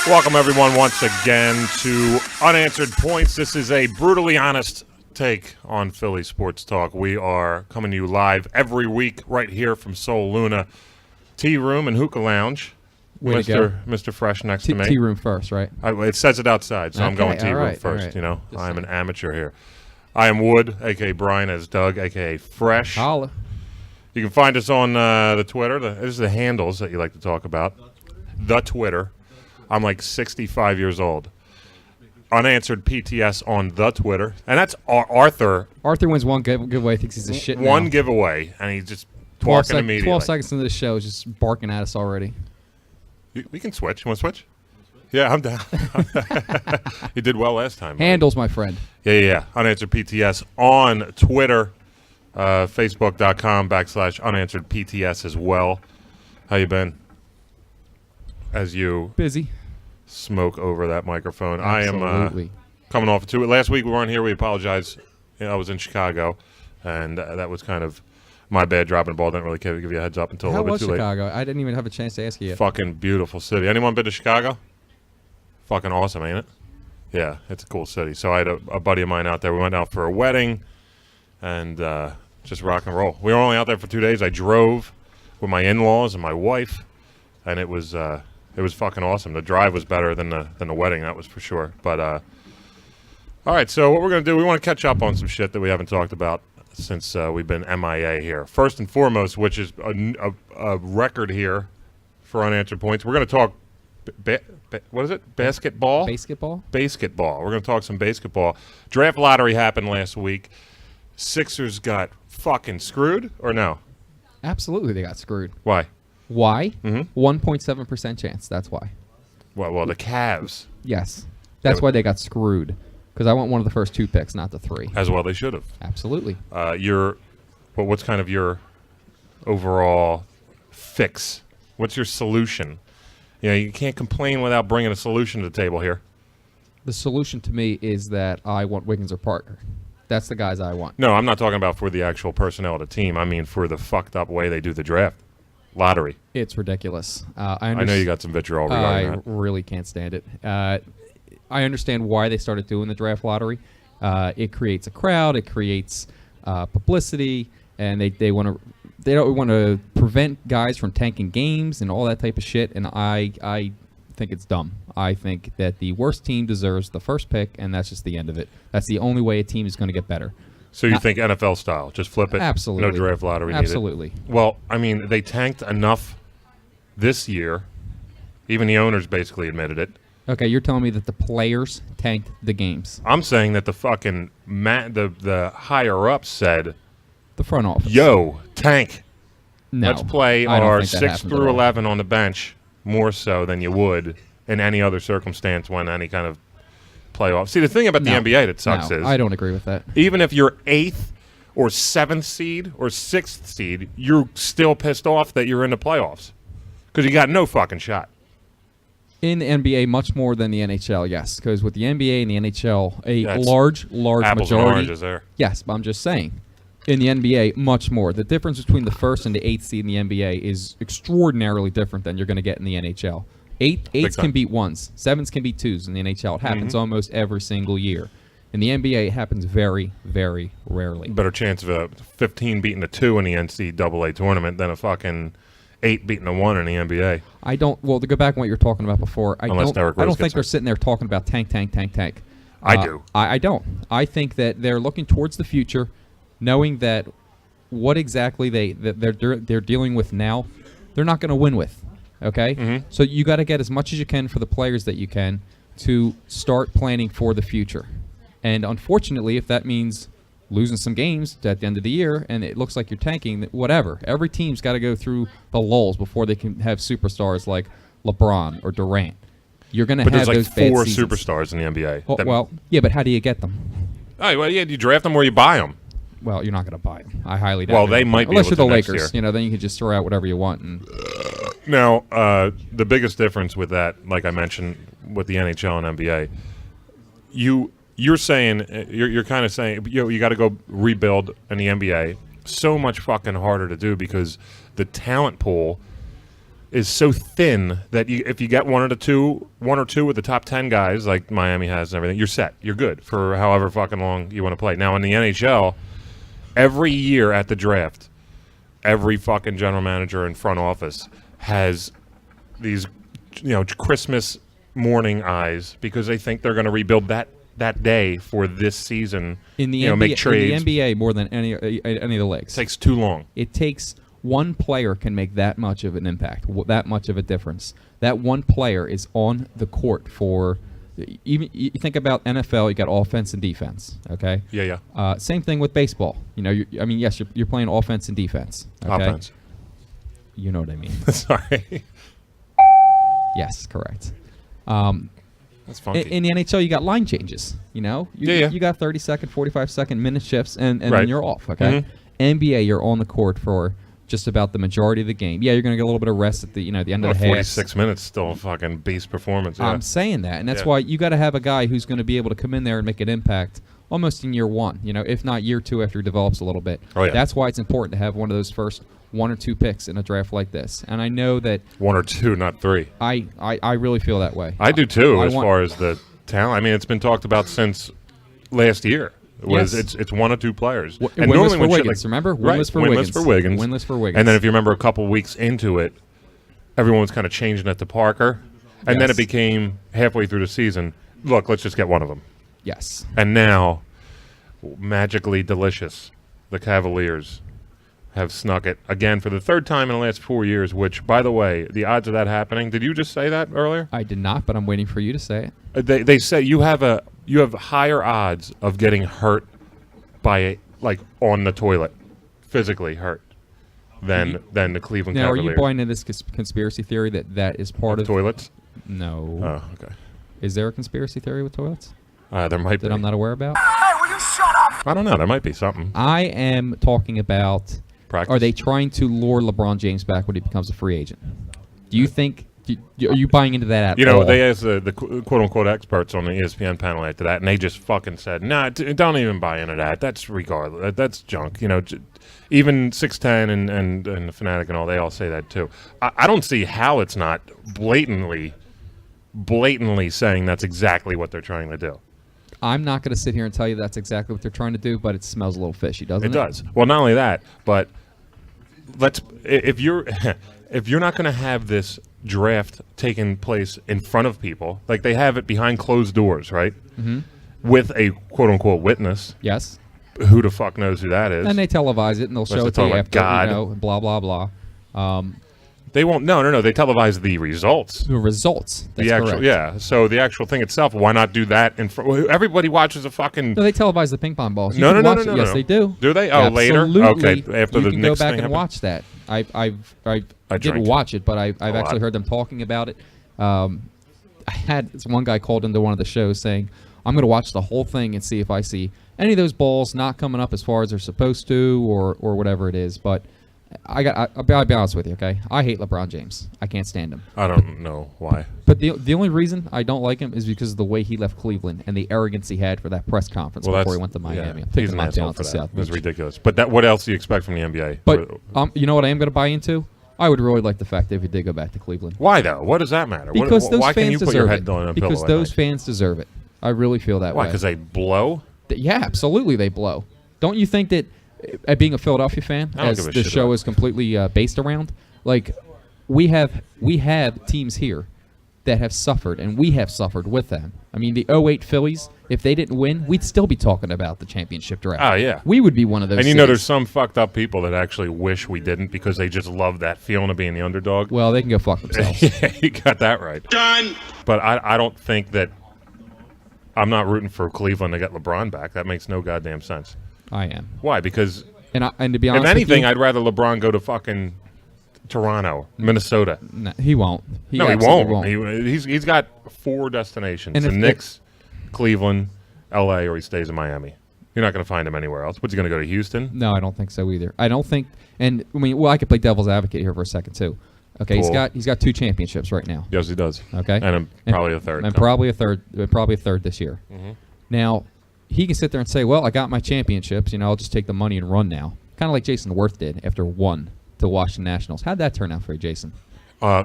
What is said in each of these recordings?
Welcome, everyone, once again to Unanswered Points. This is a brutally honest take on Philly sports talk. We are coming to you live every week right here from Soul Luna Tea Room and Hookah Lounge. Mr. Fresh next to me. Tea Room first, right? It says it outside, so I'm going Tea Room first. Right. You know, I'm an amateur here. I am Wood, a.k.a. Brian, as Doug, a.k.a. Fresh. Holla. You can find us on the Twitter. This is the handles that you like to talk about. The Twitter. I'm like 65 years old. Unanswered PTS on the Twitter. And that's Arthur. Arthur wins one giveaway, thinks he's a shit now. One giveaway, and he's just barking immediately. 12 seconds into the show, just barking at us already. We can switch. You want to switch? Yeah, I'm down. You did well last time. Handles, my friend. Yeah. Unanswered PTS on Twitter. Facebook.com/unanswered PTS as well. How you been? As you busy smoke over that microphone. Absolutely. I am coming off of two. Last week we weren't here. We apologize. I was in Chicago, and that was kind of my bad dropping the ball. Didn't really give you a heads up until a little bit too late. How was Chicago? I didn't even have a chance to ask you yet. Fucking beautiful city. Anyone been to Chicago? Fucking awesome, ain't it? Yeah, it's a cool city. So I had a buddy of mine out there. We went out for a wedding, and just rock and roll. We were only out there for 2 days. I drove with my in-laws and my wife, and it was fucking awesome. The drive was better than the wedding, that was for sure. But all right, so what we're gonna do, we want to catch up on some shit that we haven't talked about since we've been MIA here. First and foremost, which is a record here for Unanswered Points, we're gonna talk. What is it? Basketball. Basketball. We're gonna talk some basketball. Draft lottery happened last week. Sixers got fucking screwed, or no? Absolutely, they got screwed. Why? 1.7% chance. That's why. Well, the Cavs. Yes, that's why they got screwed. Because I want one of the first two picks, not the three. As well, they should have. Absolutely. What's kind of your overall fix? What's your solution? You know, you can't complain without bringing a solution to the table here. The solution to me is that I want Wiggins or Parker. That's the guys I want. No, I'm not talking about for the actual personnel of the team. I mean for the fucked up way they do the draft. Lottery. It's ridiculous. I know you got some vitriol regarding that. I really can't stand it. I understand why they started doing the draft lottery. It creates a crowd. It creates publicity, and they don't want to prevent guys from tanking games and all that type of shit. And I think it's dumb. I think that the worst team deserves the first pick, and that's just the end of it. That's the only way a team is going to get better. So you think NFL style, just flip it? Absolutely. No draft lottery needed? Absolutely. Well, I mean, they tanked enough this year. Even the owners basically admitted it. Okay, you're telling me that the players tanked the games. I'm saying that the fucking the higher-ups said, the front office. Yo, tank. No. Let's play our 6 through 11 on the bench more so than you would in any other circumstance when any kind of playoff. See, the thing about the NBA that sucks is I don't agree with that. Even if you're 8th or 7th seed or 6th seed, you're still pissed off that you're in the playoffs because you got no fucking shot. In the NBA, much more than the NHL, yes. Because with the NBA and the NHL, large apples majority. And oranges there. Yes, but I'm just saying. In the NBA, much more. The difference between the 1st and the 8th seed in the NBA is extraordinarily different than you're going to get in the NHL. Eights can beat 1s. 7s can beat 2s in the NHL. It happens almost every single year. In the NBA, it happens very, very rarely. Better chance of a 15 beating a 2 in the NCAA tournament than a fucking 8 beating a 1 in the NBA. Well, to go back on what you were talking about before, I don't think they're sitting there talking about tank. I do. I don't. I think that they're looking towards the future, knowing that what exactly they're dealing with now, they're not going to win with. Okay? So you got to get as much as you can for the players that you can to start planning for the future. And unfortunately, if that means losing some games at the end of the year and it looks like you're tanking, whatever. Every team's got to go through the lulls before they can have superstars like LeBron or Durant. You're going to have those bad seasons. But there's like 4 superstars in the NBA. Well, yeah, but how do you get them? Oh, well, yeah, do you draft them or you buy them? Well, you're not going to buy them. I highly doubt. Well, they might be unless able you're the to Lakers. Next year. Then you can just throw out whatever you want. And now, the biggest difference with that, like I mentioned, with the NHL and NBA, you're saying you're kind of saying you got to go rebuild in the NBA. So much fucking harder to do because the talent pool is so thin that if you get one or two with the top 10 guys like Miami has and everything, you're set. You're good for however fucking long you want to play. Now in the NHL, every year at the draft, every fucking general manager and front office has these, Christmas morning eyes because they think they're going to rebuild that day for this season. In the NBA, make trades. In the NBA more than any of the leagues. It takes too long. It takes one player can make that much of an impact, that much of a difference. That one player is on the court for. Even you think about NFL, you got offense and defense. Okay. Yeah. Same thing with baseball. Yes, you're playing offense and defense. Okay? Offense. You know what I mean. Sorry. Yes, correct. That's funky. In the NHL, you got line changes. You got 30-second, 45-second minute shifts, and right. then you're off. Okay. NBA, you're on the court for just about the majority of the game. Yeah, you're going to get a little bit of rest at the end of the half. 46 minutes, still a fucking beast performance. Yeah. I'm saying that, and that's why you got to have a guy who's going to be able to come in there and make an impact almost in year one. If not year two after he develops a little bit. Oh, yeah. That's why it's important to have one of those first 1 or 2 picks in a draft like this. And I know that 1 or 2, not 3. I really feel that way. I do too, as far as the talent. I mean, it's been talked about since last year. It's 1 or 2 players. And winless for Wiggins, remember? Winless for Wiggins. Winless for Wiggins. And then if you remember a couple weeks into it, everyone was kind of changing it to Parker. And then it became halfway through the season, look, let's just get one of them. Yes. And now, magically delicious, the Cavaliers have snuck it again for the 3rd time in the last 4 years, which, by the way, the odds of that happening, did you just say that earlier? I did not, but I'm waiting for you to say it. They say you have higher odds of getting hurt by on the toilet, physically hurt, than the Cleveland Cavaliers. Now, are you buying into this conspiracy theory that is part of toilets? No. Oh, okay. Is there a conspiracy theory with toilets? There might be. That I'm not aware about? Hey, will you shut up? I don't know. There might be something. I am talking about. Practice. Are they trying to lure LeBron James back when he becomes a free agent? Do you think? Are you buying into that at all? They asked the quote-unquote experts on the ESPN panel after that, and they just fucking said, nah, don't even buy into that. That's regardless. That's junk. Even 6'10" and the Fanatic and all, they all say that too. I don't see how it's not blatantly saying that's exactly what they're trying to do. I'm not going to sit here and tell you that's exactly what they're trying to do, but it smells a little fishy, doesn't it? It does. Well, not only that, but if you're not going to have this draft taking place in front of people, like they have it behind closed doors, right? Mm-hmm. With a quote-unquote witness. Yes. Who the fuck knows who that is? And they televise it, and they'll show it to you after, blah, blah, blah. They won't. No. They televise the results. The results. That's correct. Yeah. So the actual thing itself. Why not do that in front? Everybody watches a fucking. No, they televise the ping pong balls. No. Yes, they do. Do they? Oh, Absolutely. Later. Okay. After you the can Knicks go back thing and happened? watch that. I didn't watch it, but I've actually heard them talking about it. I had this one guy called into one of the shows saying, "I'm going to watch the whole thing and see if I see any of those balls not coming up as far as they're supposed to, or whatever it is." But I'll be honest with you, okay? I hate LeBron James. I can't stand him. I don't know why. But the only reason I don't like him is because of the way he left Cleveland and the arrogance he had for that press conference before he went to Miami. Yeah, he's an asshole for that. It was ridiculous. But what else do you expect from the NBA? But you know what I am going to buy into? I would really like the fact that if he did go back to Cleveland. Why, though? What does that matter? Because those why fans can you put deserve your head it. on a Because pillow those fans deserve it. I really feel that way. Why? Because they blow? Yeah, absolutely they blow. Don't you think that being a Philadelphia fan, as the show is completely based around, like we have teams here that have suffered, and we have suffered with them. I mean, the 2008 Phillies, if they didn't win, we'd still be talking about the championship draft. Oh, yeah. We would be one of those And cities. there's some fucked up people that actually wish we didn't because they just love that feeling of being the underdog. Well, they can go fuck themselves. Yeah, you got that right. Done. But I don't think that I'm not rooting for Cleveland to get LeBron back. That makes no goddamn sense. I am. Why? Because and to be honest, if anything, with you, I'd rather LeBron go to fucking Toronto, Minnesota. No, he won't. He won't. He's got 4 destinations: the Knicks, Cleveland, L.A., or he stays in Miami. You're not going to find him anywhere else. What's he going to go to Houston? No, I don't think so either. I don't think. And I mean, I could play devil's advocate here for a second too. Okay, Cool. he's got 2 championships right now. Yes, he does. Okay, and probably a third. And probably a third this year. Mm-hmm. Now, he can sit there and say, "Well, I got my championships. I'll just take the money and run now." Kind of like Jason Worth did after 1 to Washington Nationals. How'd that turn out for you, Jason?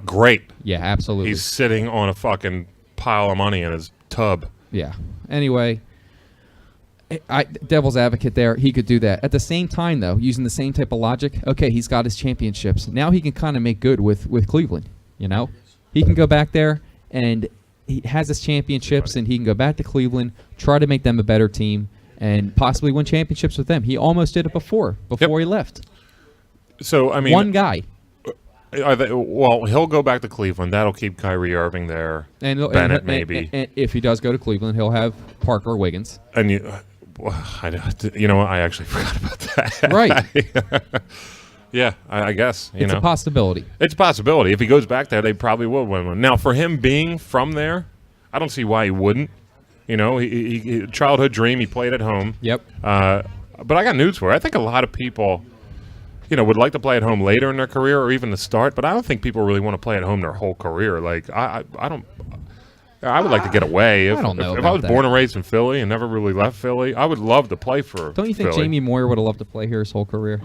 Great. Yeah, absolutely. He's sitting on a fucking pile of money in his tub. Yeah. Anyway, devil's advocate there, he could do that. At the same time, though, using the same type of logic, okay, he's got his championships. Now he can kind of make good with Cleveland, you know? He can go back there, and he has his championships, and he can go back to Cleveland, try to make them a better team, and possibly win championships with them. He almost did it before he left. So, I mean... One guy. Well, he'll go back to Cleveland. That'll keep Kyrie Irving there. And Bennett, maybe. And if he does go to Cleveland, he'll have Parker or Wiggins. And you know what? I actually forgot about that. Right. Yeah, I guess. It's a possibility. It's a possibility. If he goes back there, they probably will win one. Now, for him being from there, I don't see why he wouldn't. You know, he childhood dream. He played at home. Yep. But I got news for you. I think a lot of people, would like to play at home later in their career or even to start. But I don't think people really want to play at home their whole career. Like I don't. I would like to get away. I don't know. If I was born and raised in Philly and never really left Philly, I would love to play for. Don't you think Philly. Jamie Moyer would have loved to play here his whole career?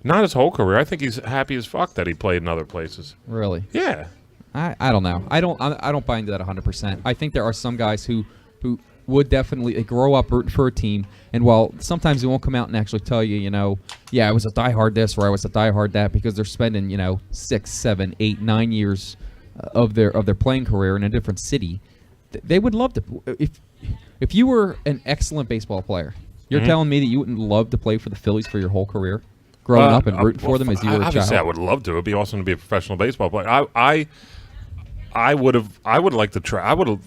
Not his whole career. I think he's happy as fuck that he played in other places. Really? Yeah. I don't know. I don't buy into that 100%. I think there are some guys who would definitely grow up rooting for a team, and while sometimes they won't come out and actually tell you, I was a diehard this or I was a diehard that, because they're spending 6, 7, 8, 9 years of their playing career in a different city. They would love to. If you were an excellent baseball player, you're telling me that you wouldn't love to play for the Phillies for your whole career, growing up and rooting for them as you were a child? Obviously, I would love to. It'd be awesome to be a professional baseball player. I would like to try. I would,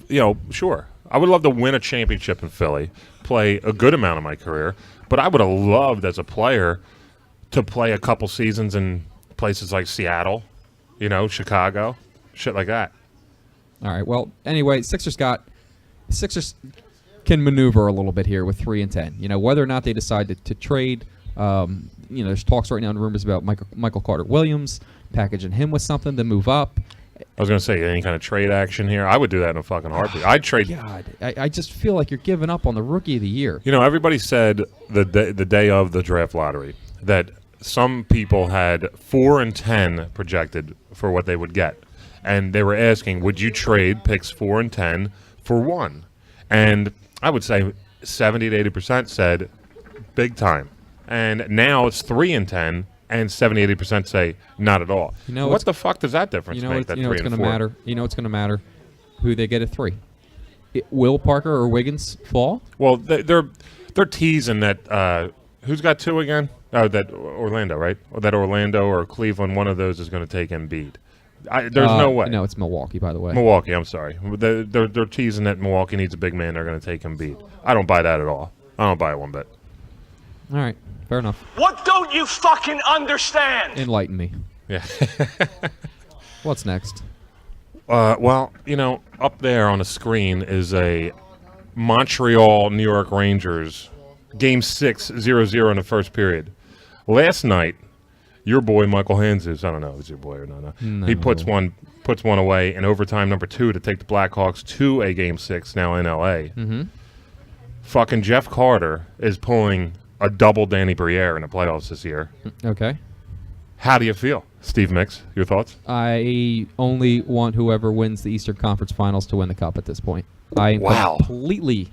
sure. I would love to win a championship in Philly, play a good amount of my career, but I would have loved as a player to play a couple seasons in places like Seattle, Chicago, shit like that. All right. Well, anyway, Sixers can maneuver a little bit here with 3-10. Whether or not they decide to trade. There's talks right now and rumors about Michael Carter Williams, packaging him with something to move up. I was going to say, any kind of trade action here? I would do that in a fucking heartbeat. I'd trade. God, I just feel like you're giving up on the Rookie of the Year. Everybody said the day of the draft lottery that some people had 4 and 10 projected for what they would get. And they were asking, would you trade picks 4 and 10 for 1? And I would say 70 to 80% said big time. And now it's 3 and 10. And 70-80% say not at all. What the fuck does that difference make? That 3 and 4? Matter. What's going to matter? Who they get at 3. Will Parker or Wiggins fall? Well, they're teasing that. Who's got 2 again? Oh, that Orlando, right? Or that Orlando or Cleveland. One of those is going to take Embiid. There's no way. No, it's Milwaukee, by the way. Milwaukee. I'm sorry. They're teasing that Milwaukee needs a big man. They're going to take Embiid. I don't buy that at all. I don't buy it one bit. All right. Fair enough. What don't you fucking understand? Enlighten me. Yeah. What's next? Well, up there on the screen is a Montreal New York Rangers Game 6, 0-0 in the first period. Last night, your boy Michael Hanzus, I don't know if it's your boy or not. No. He puts one away in overtime number 2 to take the Blackhawks to a Game 6 now in L.A. Mm-hmm. Fucking Jeff Carter is pulling a double Danny Briere in the playoffs this year. Okay. How do you feel? Steve Mix, your thoughts? I only want whoever wins the Eastern Conference Finals to win the Cup at this point. I'm completely...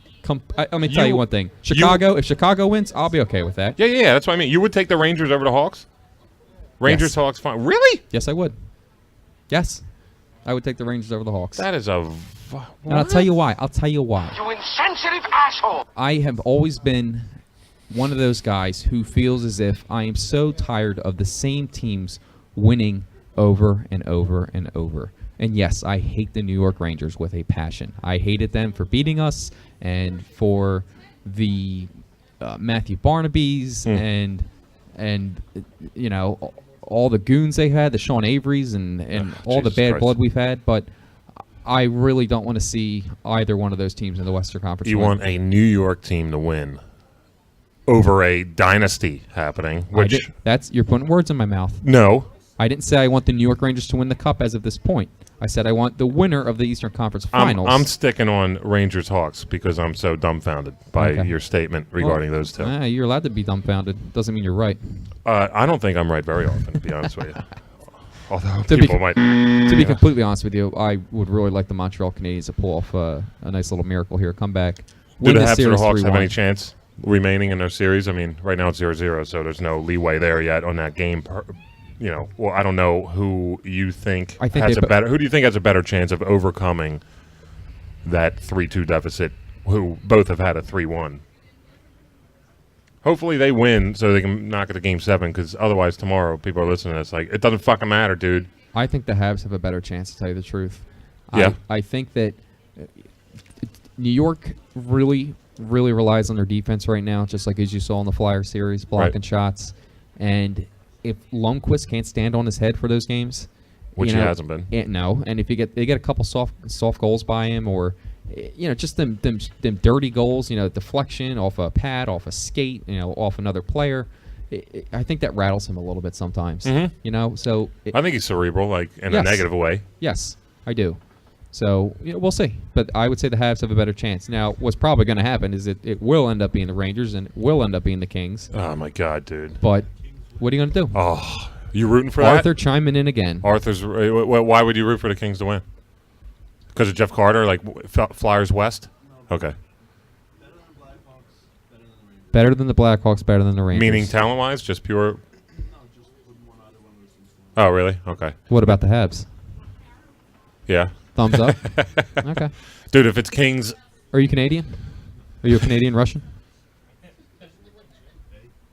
let me tell you one thing. If Chicago wins, I'll be okay with that. Yeah, that's what I mean. You would take the Rangers over the Hawks? Rangers, Hawks, fine. Really? Yes, I would. Yes. I would take the Rangers over the Hawks. That is a... And I'll tell you why. You insensitive asshole! I have always been one of those guys who feels as if I am so tired of the same teams winning over and over and over. And yes, I hate the New York Rangers with a passion. I hated them for beating us and for the Matthew Barnabys and all the goons they had, the Sean Averys and all the bad blood we've had. But I really don't want to see either one of those teams in the Western Conference. You want a New York team to win over a dynasty happening, which... You're putting words in my mouth. No. I didn't say I want the New York Rangers to win the Cup as of this point. I said I want the winner of the Eastern Conference Finals. I'm sticking on Rangers-Hawks because I'm so dumbfounded by your statement regarding those two. You're allowed to be dumbfounded. Doesn't mean you're right. I don't think I'm right very often, to be honest with you. Although To be people might. To be completely honest with you, I would really like the Montreal Canadiens to pull off a nice little miracle here. Come back. Do Win the this Habs or the series Hawks have 3-1. any chance remaining in their series? I mean, right now it's 0-0, so there's no leeway there yet on that game. Well, I don't know who you think, has a better. Who do you think has a better chance of overcoming that 3-2 deficit? Who both have had a 3-1. Hopefully they win so they can knock it to Game 7. Because otherwise tomorrow people are listening to this like it doesn't fucking matter, dude. I think the Habs have a better chance, to tell you the truth. Yeah. I think that New York really relies on their defense right now, just like as you saw in the Flyer series, blocking shots. And if Lundqvist can't stand on his head for those games, which he hasn't been, and if they get a couple soft goals by him, or just them dirty goals, deflection off a pad, off a skate, off another player. I think that rattles him a little bit sometimes. So I think he's cerebral, like in a negative way. Yes, I do. So we'll see, but I would say the Habs have a better chance. Now, what's probably going to happen is it will end up being the Rangers and it will end up being the Kings. Oh my God, dude! But what are you going to do? Oh, you rooting for that? Arthur chiming in again. Arthur's. Why would you root for the Kings to win? Because of Jeff Carter, like Flyers West? Okay. Better than the Blackhawks, better than the Rangers. Meaning talent-wise, just pure? Oh, really? Okay. What about the Habs? Yeah. Thumbs up? Okay. Dude, if it's Kings... Are you Canadian? Are you a Canadian-Russian?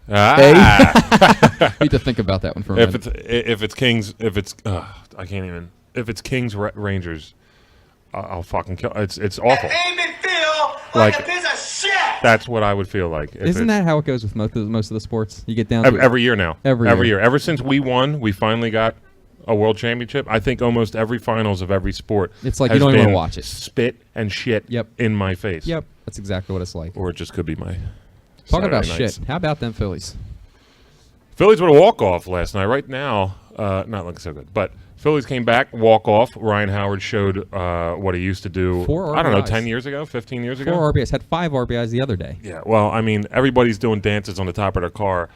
Ah. Need to think about that one for a minute. If it's Kings... I can't even... If it's Kings Rangers... I'll fucking kill. It's awful. It made me feel like a piece of shit. That's what I would feel like. Isn't that how it goes with most of the sports? You get down to every year now. Every year. Ever since we won, we finally got a world championship. I think almost every finals of every sport. It's like you don't even want to watch it. Spit and shit. In my face. Yep, that's exactly what it's like. Or it just could be my. Talking about nights. shit. How about them Phillies? Phillies with a walk-off last night. Right now, not looking so good, but. Phillies came back, walk-off. Ryan Howard showed what he used to do, 4 RBIs. I don't know, 10 years ago, 15 years ago? 4 RBIs. Had 5 RBIs the other day. Yeah, well, I mean, everybody's doing dances on the top of their car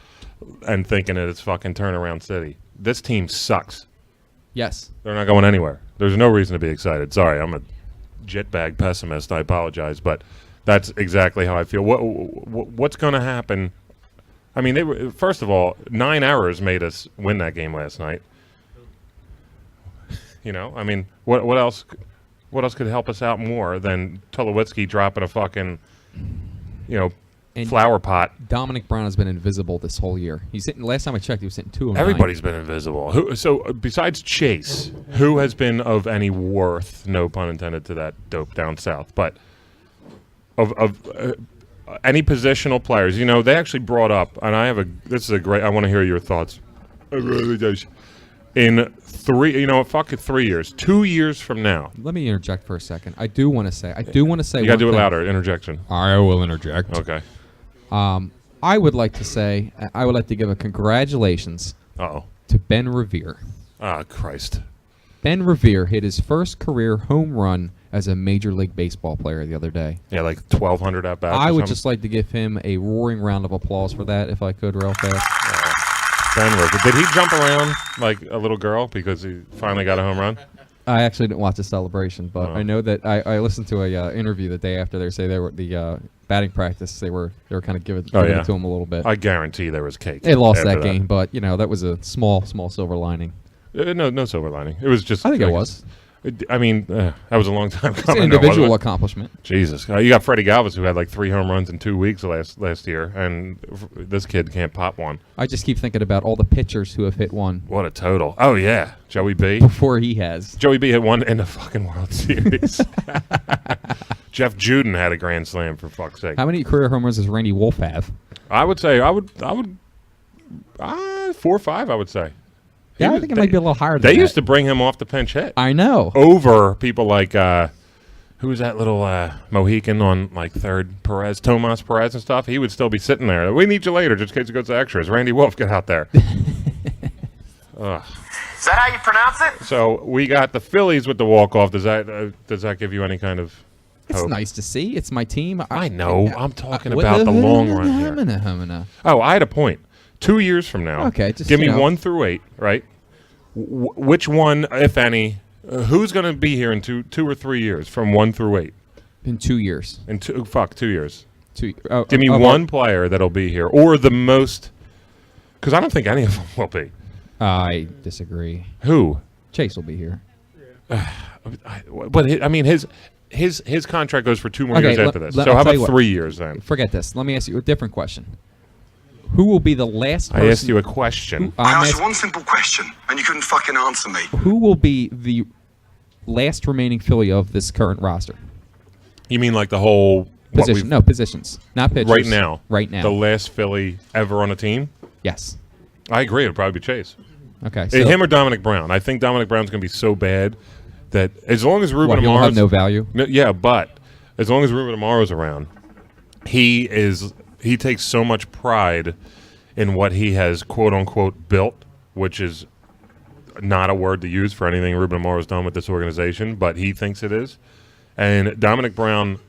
and thinking that it's fucking turnaround city. This team sucks. Yes. They're not going anywhere. There's no reason to be excited. Sorry, I'm a jitbag pessimist. I apologize, but that's exactly how I feel. What's going to happen? I mean, first of all, 9 errors made us win that game last night. I mean, what else? What else could help us out more than Tulowitzki dropping a fucking, flower pot? Dominic Brown has been invisible this whole year. He's hitting. Last time I checked, he was hitting 209. Everybody's been invisible. So besides Chase, who has been of any worth? No pun intended to that dope down south. But of any positional players, they actually brought up, and this is a great. I want to hear your thoughts. In 3 years, 2 years from now. Let me interject for a second. I do want to say. You gotta do it louder. Interjection. I will interject. Okay. I would like to give a congratulations to Ben Revere. Ah, Christ. Ben Revere hit his first career home run as a Major League Baseball player the other day. Yeah, like 1,200 at bats. I would just like to give him a roaring round of applause for that, if I could, real fast. Ben Revere. Did he jump around like a little girl because he finally got a home run? I actually didn't watch the celebration, but I know that I listened to a interview the day after. They say they were the batting practice. They were kind of giving it to him a little bit. I guarantee there was cake. They lost that game, but that was a small silver lining. No silver lining. It was just. I think it was. I mean, that was a long time It's coming. an individual accomplishment. Jesus. You got Freddie Galvis, who had like 3 home runs in 2 weeks last year, and this kid can't pop one. I just keep thinking about all the pitchers who have hit one. What a total. Oh, yeah. Joey B. Before he has. Joey B. hit one in the fucking World Series. Jeff Juden had a grand slam, for fuck's sake. How many career home runs does Randy Wolf have? I would say, 4 or 5, I would say. Yeah, I think it might be a little higher than that. They used to bring him off the pinch hit. I know. Over people like, who was that little Mohican on like third? Perez, Tomas Perez and stuff. He would still be sitting there. We need you later, just in case it goes to extras. Randy Wolf, get out there. Is that how you pronounce it? So we got the Phillies with the walk-off. Does that give you any kind of hope? It's nice to see. It's my team. I know. I'm talking about the long run here. Oh, I had a point. 2 years from now. Okay. Just, give me 1 through 8, right? which one, if any, who's going to be here in 2 or 3 years from 1 through 8? In 2 years. In 2 years. Give me one player that'll be here, or the most, because I don't think any of them will be. I disagree. Who? Chase will be here. But his contract goes for 2 more years after this. So how about 3 years then? Forget this. Let me ask you a different question. Who will be the last person? I asked you a question. I asked you one simple question, and you couldn't fucking answer me. Who will be the last remaining Philly of this current roster? You mean like the whole... Position? No, positions. Not pitchers. Right now. Right now. The last Philly ever on a team? Yes. I agree. It would probably be Chase. Okay. So him or Dominic Brown. I think Dominic Brown's going to be so bad that as long as Ruben he'll Amaro's... have no value? Yeah, but as long as Ruben Amaro's around, he takes so much pride in what he has quote-unquote built, which is not a word to use for anything Ruben Amaro's done with this organization, but he thinks it is. And Dominic Brown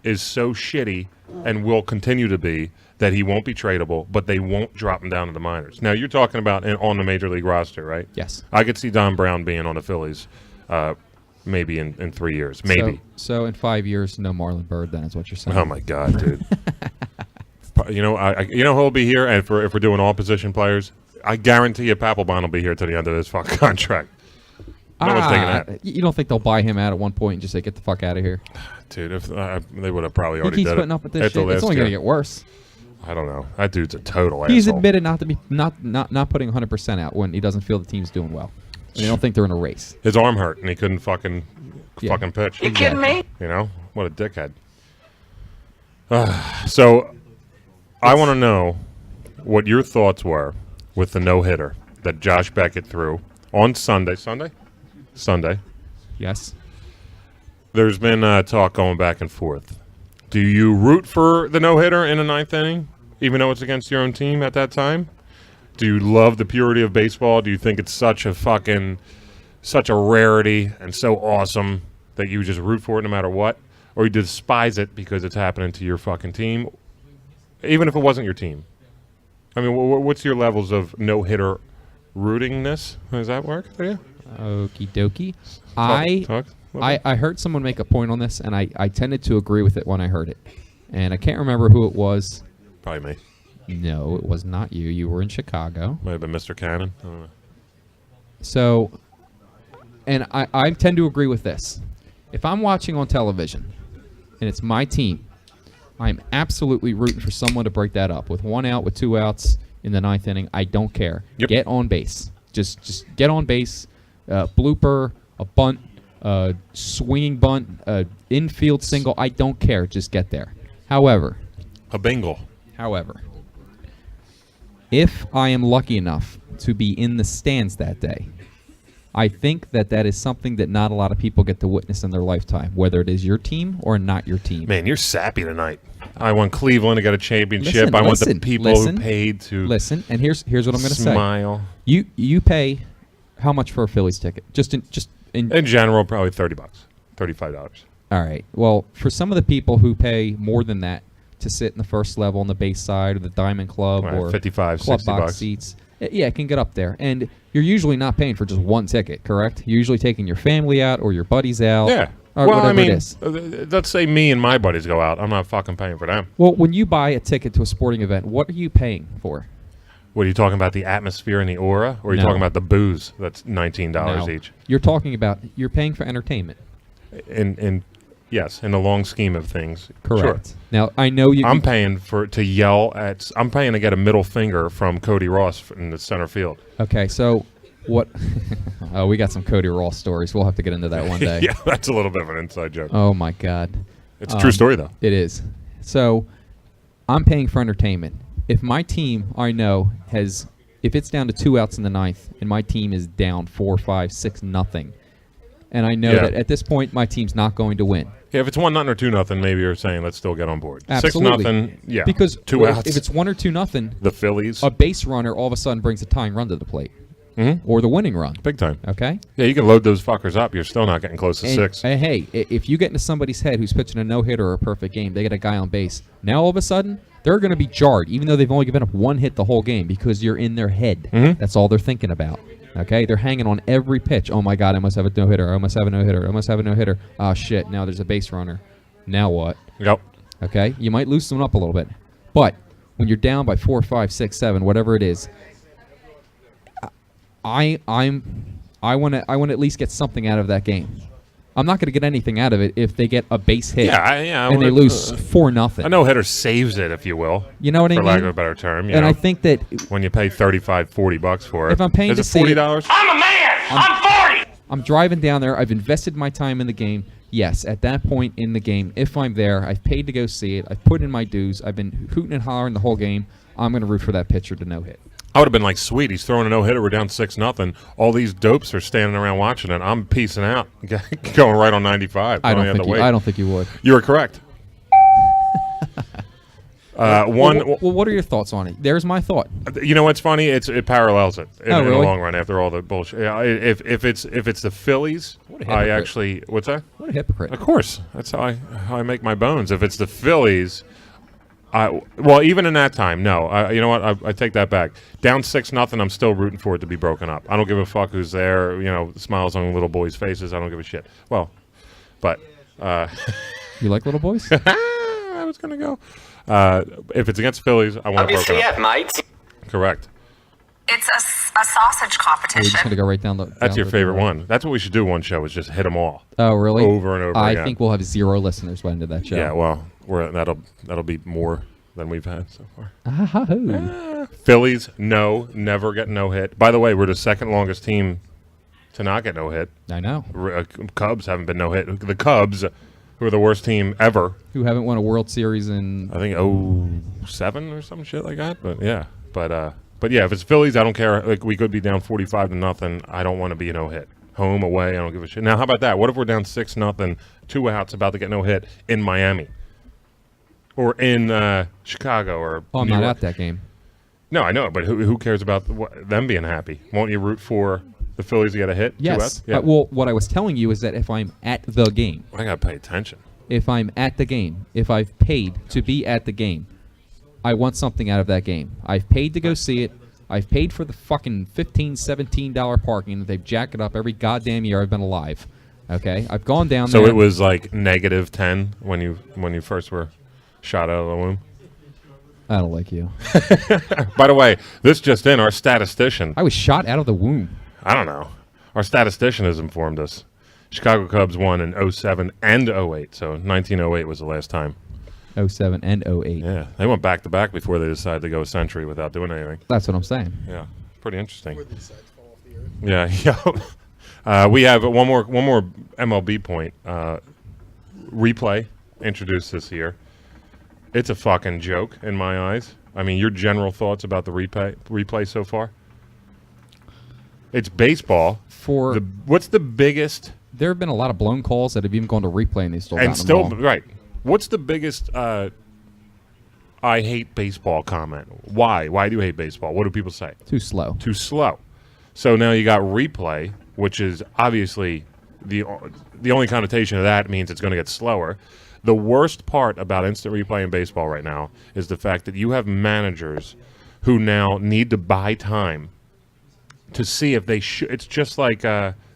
is so shitty and will continue to be that he won't be tradable, but they won't drop him down to the minors. Now, you're talking about on the Major League roster, right? Yes. I could see Don Brown being on the Phillies maybe in 3 years. Maybe. So in 5 years, no Marlon Byrd then is what you're saying. Oh, my God, dude. You know who'll be here? And if we're doing all position players, I guarantee you Papelbon will be here to the end of his fucking contract. No one's thinking that. You don't think they'll buy him out at one point and just say, get the fuck out of here? Dude, if they would have probably already He keeps did putting it. up with this shit. It's only going to get worse. I don't know. That dude's a total He's asshole. admitted not to be not putting 100% out when he doesn't feel the team's doing well. And they don't think they're in a race. His arm hurt and he couldn't fucking pitch. You kidding me? You know? What a dickhead. So I want to know what your thoughts were with the no-hitter that Josh Beckett threw on Sunday. Sunday. Yes. There's been talk going back and forth. Do you root for the no-hitter in the 9th inning, even though it's against your own team at that time? Do you love the purity of baseball? Do you think it's such a rarity and so awesome that you just root for it no matter what? Or you despise it because it's happening to your fucking team, even if it wasn't your team? I mean, what's your levels of no-hitter rootingness? Does that work for you? Okie dokie. Talk. I heard someone make a point on this, and I tended to agree with it when I heard it. And I can't remember who it was. Probably me. No, it was not you. You were in Chicago. Might have been Mr. Cannon. I don't know. So, and I tend to agree with this. If I'm watching on television, and it's my team, I'm absolutely rooting for someone to break that up. With 1 out, with 2 outs in the 9th inning, I don't care. Yep. Get on base. Just get on base. Blooper, a bunt, swinging bunt, infield single. I don't care. Just get there. However, if I am lucky enough to be in the stands that day, I think that is something that not a lot of people get to witness in their lifetime, whether it is your team or not your team. Man, you're sappy tonight. I want Cleveland to get a championship. I want the people who paid to listen. And here's what I'm going to say. Smile. You pay how much for a Phillies ticket? Just in general, probably $30, $35. All right. Well, for some of the people who pay more than that to sit in the first level on the base side or the Diamond Club or 55, club $60 box seats, yeah, it can get up there. And you're usually not paying for just one ticket, correct? You're usually taking your family out or your buddies out. Yeah. Or well, whatever I mean, it is. Let's say me and my buddies go out. I'm not fucking paying for them. Well, when you buy a ticket to a sporting event, what are you paying for? What are you talking about, the atmosphere and the aura? Or are you talking about the booze that's $19 each? You're talking about you're paying for entertainment. Yes, in the long scheme of things. Correct. Sure. Now, I know you... I'm paying to yell at... I'm paying to get a middle finger from Cody Ross in the center field. Okay, so what... Oh, we got some Cody Ross stories. We'll have to get into that one day. Yeah, that's a little bit of an inside joke. Oh, my God. It's a true story, though. It is. So, I'm paying for entertainment. If my team, I know, has... If it's down to 2 outs in the 9th, and my team is down 4, 5, 6, nothing, and I know that at this point my team's not going to win. Yeah, if it's 1-0 or 2-0, maybe you're saying let's still get on board. Absolutely. 6-0, yeah. Because 2 outs. if it's 1 or 2-0, the Phillies, a base runner all of a sudden brings a tying run to the plate, or the winning run, big time. Okay. Yeah, you can load those fuckers up. You're still not getting close to 6. Hey, if you get into somebody's head who's pitching a no-hitter or a perfect game, they get a guy on base. Now all of a sudden they're going to be jarred, even though they've only given up 1 hit the whole game, because you're in their head. That's all they're thinking about. Okay, they're hanging on every pitch. Oh my God, I must have a no-hitter. I must have a no-hitter. I must have a no-hitter. Oh shit, now there's a base runner. Now what? Yep. Okay, you might loosen them up a little bit, but when you're down by 4, 5, 6, 7, whatever it is, I want to at least get something out of that game. I'm not going to get anything out of it if they get a base hit and they lose 4-0. A no-hitter saves it, if you will. You know what I mean? For lack of a better term. And I think that when you pay $35-$40 for it, if I'm paying is to it see $40? I'm a man. I'm 40. I'm driving down there. I've invested my time in the game. Yes, at that point in the game, if I'm there, I've paid to go see it. I've put in my dues. I've been hooting and hollering the whole game. I'm going to root for that pitcher to no-hit. I would have been like, sweet, he's throwing a no-hitter. We're down 6-0. All these dopes are standing around watching it. I'm peacing out, going right on 95. I don't think you would. You were correct. Well, what are your thoughts on it? There's my thought. You know what's funny? It parallels it in really? the long run. After all the bullshit, yeah, if it's the Phillies, I actually what's that? What a hypocrite! Of course, that's how I make my bones. If it's the Phillies, well, even in that time, no. You know what? I take that back. Down 6-0, I'm still rooting for it to be broken up. I don't give a fuck who's there. You know, smiles on little boys' faces. I don't give a shit. Well, but you like little boys? I was gonna go. If it's against Phillies, I want it broken up. Mate. Correct. It's a sausage We're competition. just going to go right down the... That's your favorite one. That's what we should do one show, is just hit them all. Oh, really? Over and over again. I think we'll have 0 listeners by the end of that show. Yeah, well, that'll be more than we've had so far. Ah, Phillies, never get no hit. By the way, we're the second longest team to not get no hit. I know. Cubs haven't been no hit. The Cubs, who are the worst team ever. Who haven't won a World Series in... I think 07 or some shit like that. But yeah, but yeah, if it's Phillies, I don't care. Like, we could be down 45-0. I don't want to be a no hit. Home, away, I don't give a shit. Now, how about that? What if we're down 6-0, 2 outs, about to get no hit in Miami, or in Chicago, or I'm not at that game. No, I know, but who cares about them being happy? Won't you root for the Phillies to get a hit? Yes. Yeah. Well, what I was telling you is that if I'm at the game, I gotta pay attention. If I'm at the game, if I've paid to be at the game, I want something out of that game. I've paid to go see it. I've paid for the fucking $15, $17 parking that they've jacked up every goddamn year I've been alive. Okay? I've gone down there. So it was like -10 when you first were shot out of the womb? I don't like you. By the way, this just in, our statistician. I was shot out of the womb. I don't know. Our statistician has informed us. Chicago Cubs won in 07 and 08, so 1908 was the last time. 07 and 08. Yeah, they went back-to-back before they decided to go a century without doing anything. That's what I'm saying. Yeah, pretty interesting. Yeah, yeah. We have one more MLB point. Replay introduced this year. It's a fucking joke in my eyes. I mean, your general thoughts about the replay so far? It's baseball. What's the biggest? There have been a lot of blown calls that have even gone to replay, and they still gotten them wrong. Right. What's the biggest? I hate baseball comment. Why? Why do you hate baseball? What do people say? Too slow. Too slow. So now you got replay, which is obviously the only connotation of that means it's going to get slower. The worst part about instant replay in baseball right now is the fact that you have managers who now need to buy time to see if they should. It's just like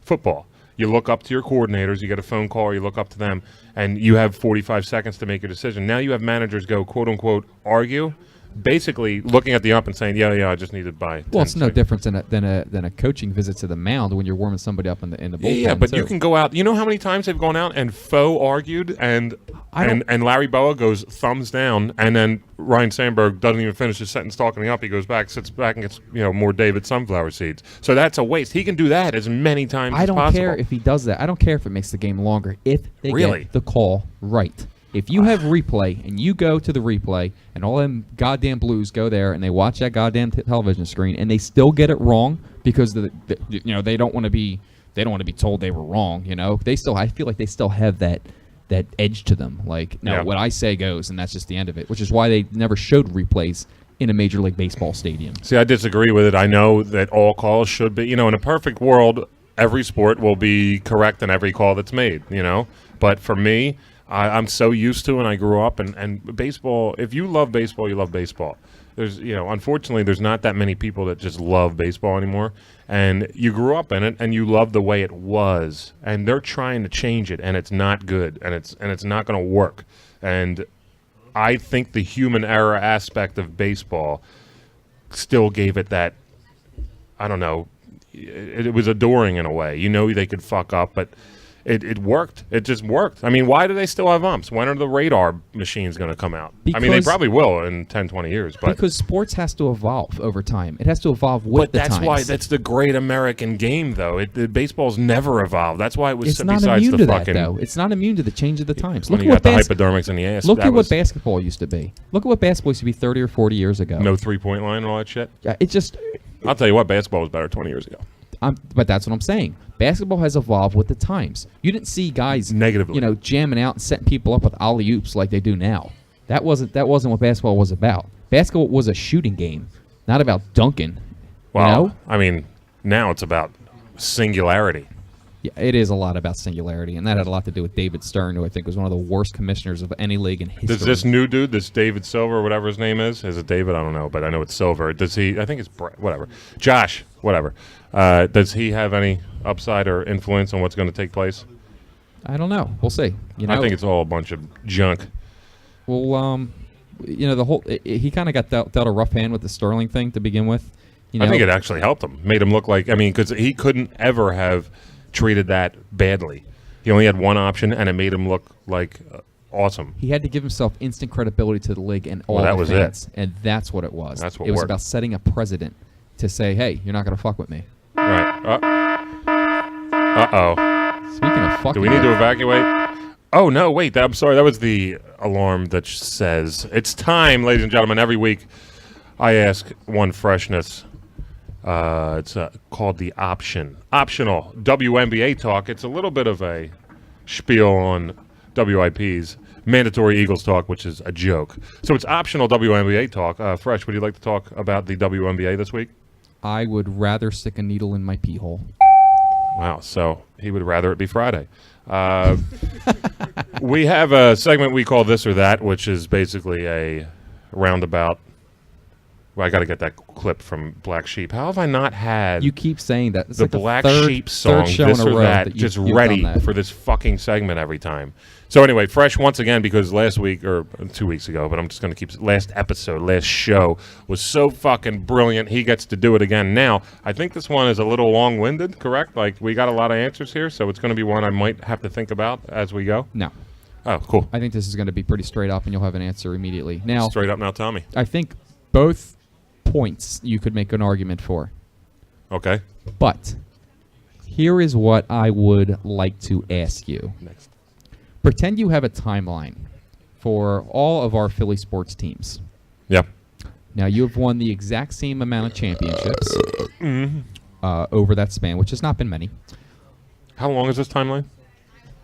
football. You look up to your coordinators, you get a phone call, or you look up to them, and you have 45 seconds to make your decision. Now you have managers go, quote-unquote, argue, basically looking at the ump and saying, yeah, I just need to buy 10 Well, it's no seconds. different than a coaching visit to the mound when you're warming somebody up in the bullpen. Yeah, but you can go out. You know how many times they've gone out and faux argued, and Larry Boa goes thumbs down, and then Ryan Sandberg doesn't even finish his sentence talking up. He goes back, sits back, and gets more David sunflower seeds. So that's a waste. He can do that as many times as possible. I don't care if he does that. I don't care if it makes the game longer. If they get the call right. If you have replay and you go to the replay and all them goddamn Blues go there and they watch that goddamn television screen and they still get it wrong because they don't want to be told they were wrong. I feel like they still have that edge to them. Like, no, what I say goes, and that's just the end of it. Which is why they never showed replays in a Major League Baseball stadium. See, I disagree with it. I know that all calls should be. In a perfect world, every sport will be correct in every call that's made. But for me, I'm so used to, and I grew up, and baseball. If you love baseball, you love baseball. There's, unfortunately, there's not that many people that just love baseball anymore. And you grew up in it, and you love the way it was, and they're trying to change it, and it's not good, and it's not going to work. And I think the human error aspect of baseball still gave it that. I don't know. It was adoring in a way. They could fuck up, but it worked. It just worked. I mean, why do they still have umps? When are the radar machines going to come out? I mean, they probably will in 10, 20 years. But because sports has to evolve over time. It has to evolve with the times. But that's why that's the great American game, though. Baseball's never evolved. That's why it was. It's not immune to that, though. It's not immune to the change of the times. Look at what the hypodermics in the ass. Look at what basketball used to be. Look at what basketball used to be 30 or 40 years ago. No 3-point line and all that shit. Yeah, it just. I'll tell you what, basketball was better 20 years ago. But that's what I'm saying. Basketball has evolved with the times. You didn't see guys negatively, jamming out and setting people up with alley oops like they do now. That wasn't what basketball was about. Basketball was a shooting game, not about dunking. Well, I mean, now it's about singularity. Yeah, it is a lot about singularity, and that had a lot to do with David Stern, who I think was one of the worst commissioners of any league in history. Does this new dude, this David Silver, or whatever his name is it David? I don't know, but I know it's Silver. Does he? I think it's whatever. Josh, whatever. Does he have any upside or influence on what's going to take place? I don't know. We'll see. I think it's all a bunch of junk. Well, the whole he kind of got dealt a rough hand with the Sterling thing to begin with. I think it actually helped him, made him look like. I mean, because he couldn't ever have treated that badly. He only had one option, and it made him look like awesome. He had to give himself instant credibility to the league and all the fans, and that's what it was. That's what it was worked. about setting a precedent to say, "Hey, you're not going to fuck with me." Right. Uh-oh. Speaking of fucking, do we need to evacuate? Oh no! Wait. I'm sorry. That was the alarm that says it's time, ladies and gentlemen. Every week, I ask one freshness. It's called the optional WNBA talk. It's a little bit of a spiel on WIP's mandatory Eagles talk, which is a joke. So it's optional WNBA talk. Fresh, would you like to talk about the WNBA this week? I would rather stick a needle in my pee hole. Wow, so he would rather it be Friday. We have a segment we call This or That, which is basically a roundabout. Well, I got to get that clip from Black Sheep. How have I not had you keep saying that. It's the like Black third, Sheep song, This or That, just ready for this fucking segment every time? So anyway, Fresh once again, because last week, or 2 weeks ago, but I'm just going to keep last show was so fucking brilliant. He gets to do it again now. I think this one is a little long-winded, correct? Like, we got a lot of answers here, so it's going to be one I might have to think about as we go. No. Oh, cool. I think this is going to be pretty straight up, and you'll have an answer immediately. Now, straight up now, tell me. I think both points you could make an argument for. Okay. But here is what I would like to ask you. Next. Pretend you have a timeline for all of our Philly sports teams. Yeah. Now, you have won the exact same amount of championships over that span, which has not been many. How long is this timeline?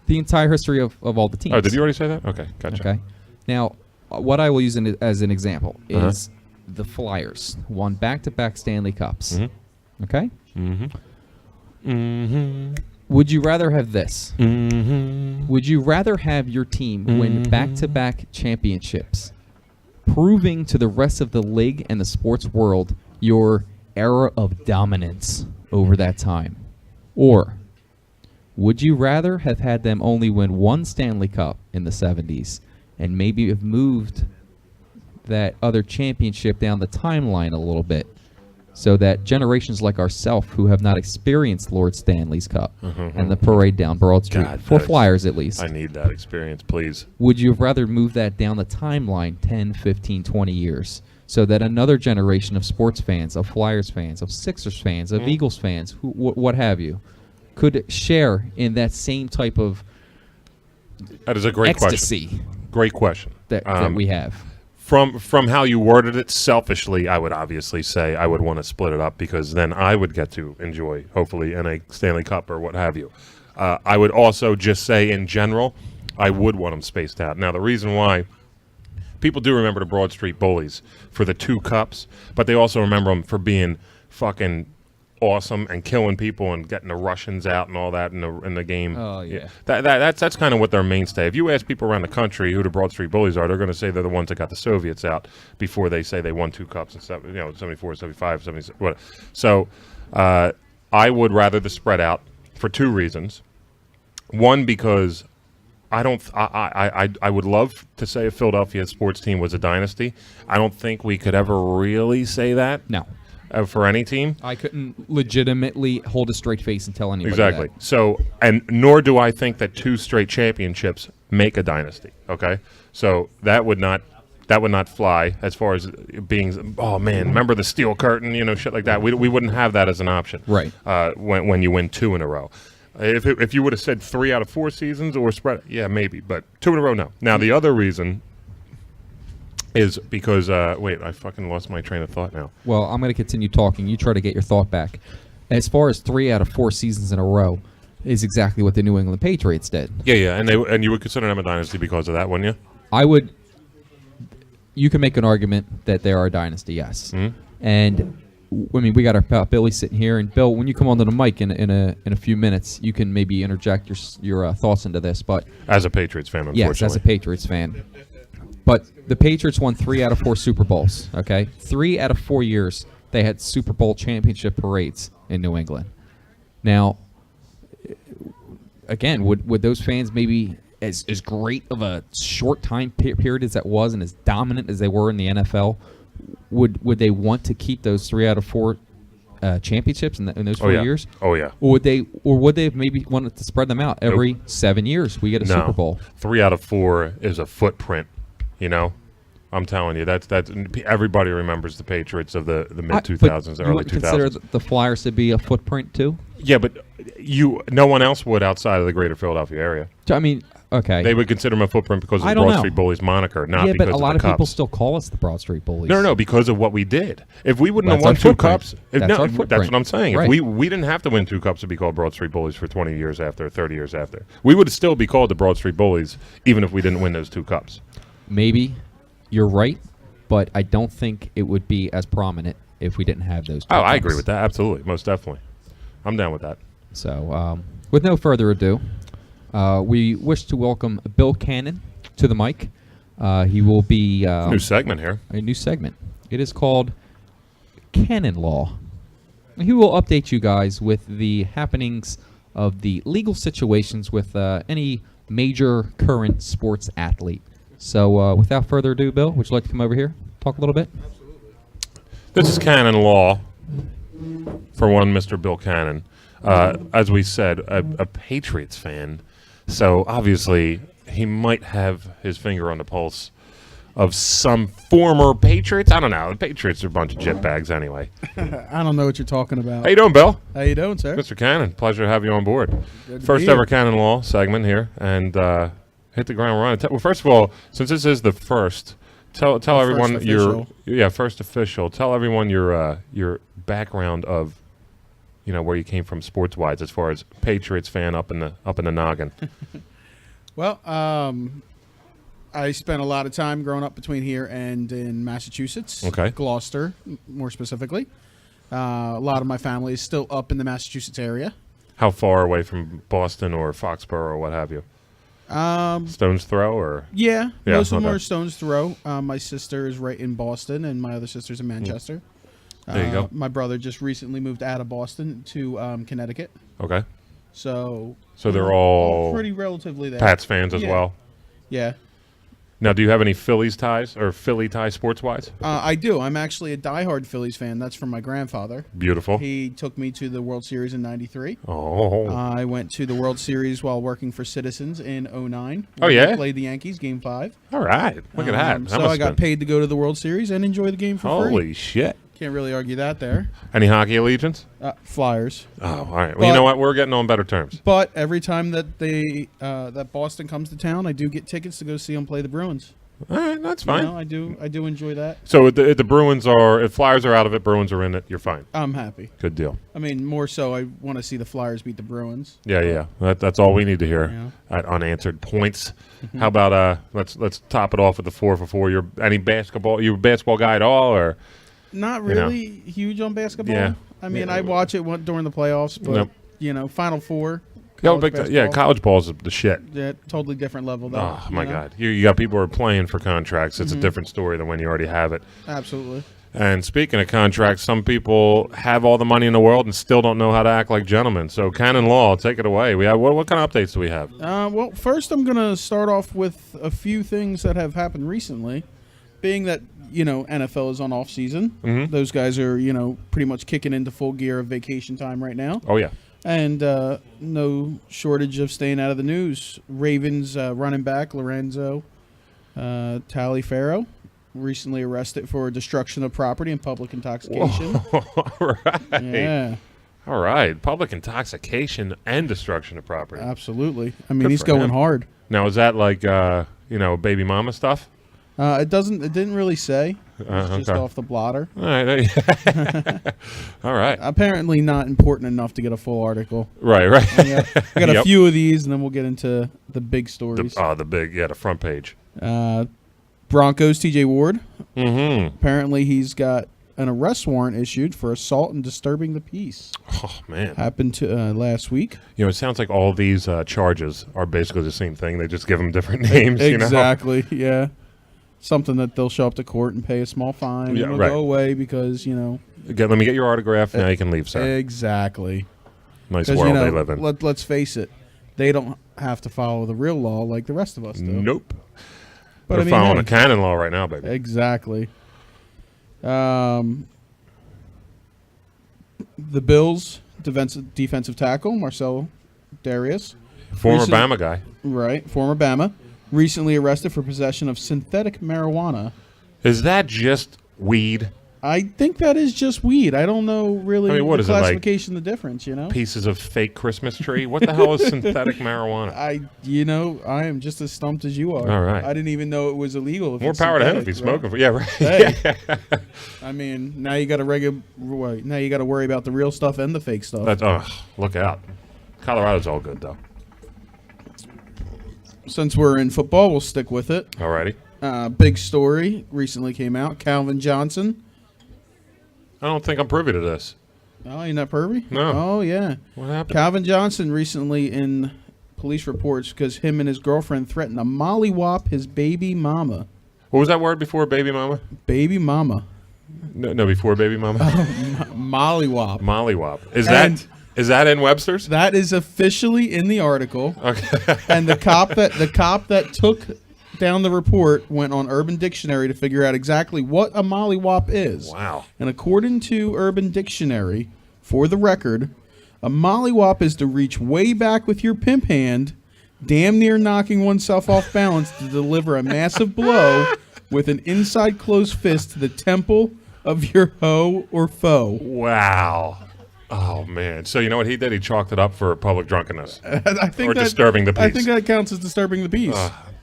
The entire history of all the teams. Oh, did you already say that? Okay, gotcha. Okay. Now, what I will use as an example is the Flyers won back-to-back Stanley Cups. Mm-hmm. Okay? Mm-hmm. Mm-hmm. Would you rather have this? Mm-hmm. Would you rather have your team win back-to-back championships, proving to the rest of the league and the sports world your era of dominance over that time? Or would you rather have had them only win one Stanley Cup in the 70s and maybe have moved that other championship down the timeline a little bit so that generations like ourselves who have not experienced Lord Stanley's Cup and the parade down Broad Street, for Flyers at least. I need that experience, please. Would you have rather moved that down the timeline 10, 15, 20 years so that another generation of sports fans, of Flyers fans, of Sixers fans, of Eagles fans, what have you, could share in that same type of that is a great ecstasy question. Great question. That we have. From how you worded it, selfishly, I would obviously say I would want to split it up because then I would get to enjoy, hopefully, in a Stanley Cup or what have you. I would also just say, in general, I would want them spaced out. Now, the reason why, people do remember the Broad Street Bullies for the 2 cups, but they also remember them for being fucking awesome and killing people and getting the Russians out and all that in the game. Oh, yeah. That's kind of what their mainstay. If you ask people around the country who the Broad Street Bullies are, they're going to say they're the ones that got the Soviets out before they say they won 2 cups in 74, 75, 76. What? So I would rather the spread out for 2 reasons. One, because I would love to say a Philadelphia sports team was a dynasty. I don't think we could ever really say that. No. For any team. I couldn't legitimately hold a straight face and tell anybody Exactly. that. So, and nor do I think that 2 straight championships make a dynasty. Okay, so that would not fly as far as being. Oh man, remember the steel curtain? Shit like that. We wouldn't have that as an option. Right. When you win 2 in a row. If you would have said 3 out of 4 seasons or spread, yeah, maybe, but 2 in a row, no. Now the other reason is because wait, I fucking lost my train of thought now. Well, I'm going to continue talking. You try to get your thought back. As far as 3 out of 4 seasons in a row is exactly what the New England Patriots did. Yeah, and you would consider them a dynasty because of that, wouldn't you? I would. You can make an argument that they are a dynasty, yes. Mm-hmm. And I mean, we got our pal Billy sitting here, and Bill, when you come onto the mic in a few minutes, you can maybe interject your thoughts into this. But as a Patriots fan, unfortunately, yes, as a Patriots fan. But the Patriots won 3 out of 4 Super Bowls. Okay, 3 out of 4 years they had Super Bowl championship parades in New England. Now, again, would those fans maybe as great of a short time period as that was, and as dominant as they were in the NFL, would they want to keep those 3 out of 4 championships in those 4 years? Oh yeah. Or would they have maybe wanted to spread them out every 7 years? We get a Super Bowl. 3 out of 4 is a footprint. I'm telling you, that's everybody remembers the Patriots of the mid 2000s, early 2000s. Consider the Flyers to be a footprint too? Yeah, but no one else would outside of the greater Philadelphia area. I mean, okay, they would consider them a footprint because of the Broad Street Bullies moniker, not because of the cups. Yeah, but a lot of people still call us the Broad Street Bullies. No, because of what we did. If we wouldn't have won 2 cups, that's what I'm saying. Right. If we didn't have to win 2 cups to be called Broad Street Bullies for 20 years after, 30 years after, we would still be called the Broad Street Bullies even if we didn't win those 2 cups. Maybe you're right, but I don't think it would be as prominent if we didn't have those 2 cups. I agree with that. Absolutely. Most definitely. I'm down with that. So, with no further ado, we wish to welcome Bill Cannon to the mic. He will be... new segment here. A new segment. It is called Canon Law. He will update you guys with the happenings of the legal situations with any major current sports athlete. So, without further ado, Bill, would you like to come over here, talk a little bit? Absolutely. This is Canon Law, for one, Mr. Bill Cannon. As we said, a Patriots fan, so obviously he might have his finger on the pulse of some former Patriots. I don't know. The Patriots are a bunch of jetbags anyway. I don't know what you're talking about. How you doing, Bill? How you doing, sir? Mr. Cannon, pleasure to have you on board. First ever Canon Law segment here, and hit the ground running. Well, first of all, since this is the first, tell everyone first official. Tell everyone your background of, where you came from sports wise, as far as Patriots fan up in the noggin. Well, I spent a lot of time growing up between here and in Massachusetts. Okay. Gloucester, more specifically. A lot of my family is still up in the Massachusetts area. How far away from Boston or Foxborough or what have you? Stone's throw or? Yeah, most of them are stone's throw. My sister is right in Boston, and my other sister's in Manchester. There you go. My brother just recently moved out of Boston to Connecticut. Okay. So they're all pretty relatively there. Pats fans as well? Yeah. Now, do you have any Phillies ties or Philly ties sports-wise? I do. I'm actually a diehard Phillies fan. That's from my grandfather. Beautiful. He took me to the World Series in '93. Oh. I went to the World Series while working for Citizens in '09. Oh, yeah? We played the Yankees, Game 5. All right. Look at that. So I got paid to go to the World Series and enjoy the game for free. Holy shit. Can't really argue that there. Any hockey allegiance? Flyers. Oh, all right. Well, you know what? We're getting on better terms. But every time that that Boston comes to town, I do get tickets to go see them play the Bruins. All right, that's fine. I do enjoy that. So if the Bruins if Flyers are out of it, Bruins are in it, you're fine. I'm happy. Good deal. I mean, more so, I want to see the Flyers beat the Bruins. Yeah. That's all we need to hear at Unanswered Points. How about let's top it off with the 4 for 4. You a basketball guy at all, or? Not really huge on basketball. Yeah, I mean, Yeah. I watch it during the playoffs, but Nope. Final Four. Yo, college basketball, college ball's the shit. Yeah, totally different level. Though, Oh my God! You got people who are playing for contracts. It's a different story than when you already have it. Absolutely. And speaking of contracts, some people have all the money in the world and still don't know how to act like gentlemen. So, canon law, take it away. We have what kind of updates do we have? Well, first I'm going to start off with a few things that have happened recently. Being that, NFL is on off season. Those guys are, pretty much kicking into full gear of vacation time right now. Oh yeah, And no shortage of staying out of the news. Ravens running back Lorenzo Taliaferro recently arrested for destruction of property and public intoxication. all right. Yeah, All right, public intoxication and destruction of property. absolutely. I mean, Good he's for going him. hard. Now, is that like baby mama stuff? It didn't really say. It's just okay. off the blotter. All right, all right, Apparently not important enough to get a full article. right. I got a Yep. few of these, and then we'll get into the big stories. The front page. Broncos TJ Ward. Mm-hmm. Apparently he's got an arrest warrant issued for assault and disturbing the peace. Oh man. Happened to last week. It sounds like all these charges are basically the same thing. They just give them different names. Exactly. Yeah. Something that they'll show up to court and pay a small fine Yeah, and will right. go away because Let me get your autograph. Now you can leave, sir. Exactly. Nice 'Cause, world they live in. Let's face it, they don't have to follow the real law like the rest of us do. Nope. But They're following a canon law right now, baby. Exactly. The Bills defensive tackle Marcel Darius, Former recent- Bama guy. right, former Bama, recently arrested for possession of synthetic marijuana. Is that just weed? I think that is just weed. I don't know really I mean, what the is it, like classification, the difference, Pieces of fake Christmas tree? What the hell is synthetic marijuana? I am just as stumped as you are. All right. I didn't even know it was illegal. If More it's power to him if synthetic, he's right? smoking. Yeah, right. Hey. I mean, now you got to worry about the real stuff and the fake stuff. Look out. Colorado's all good, though. Since we're in football, we'll stick with it. Alrighty. Big story recently came out. Calvin Johnson. I don't think I'm privy to this. Oh, you're not pervy? No. Oh, yeah. What happened? Calvin Johnson recently in police reports because him and his girlfriend threatened to mollywop his baby mama. What was that word before baby mama? Baby mama. No, before baby mama? Mollywop. Mollywop. And- Is that in Webster's? That is officially in the article. Okay. And the cop that took down the report went on Urban Dictionary to figure out exactly what a mollywop is. Wow. And according to Urban Dictionary, for the record, a mollywop is to reach way back with your pimp hand, damn near knocking oneself off balance to deliver a massive blow with an inside closed fist to the temple of your hoe or foe. Wow. Oh, man. So you know what he did? He chalked it up for public drunkenness. I think Or disturbing the I peace. think that counts as disturbing the peace.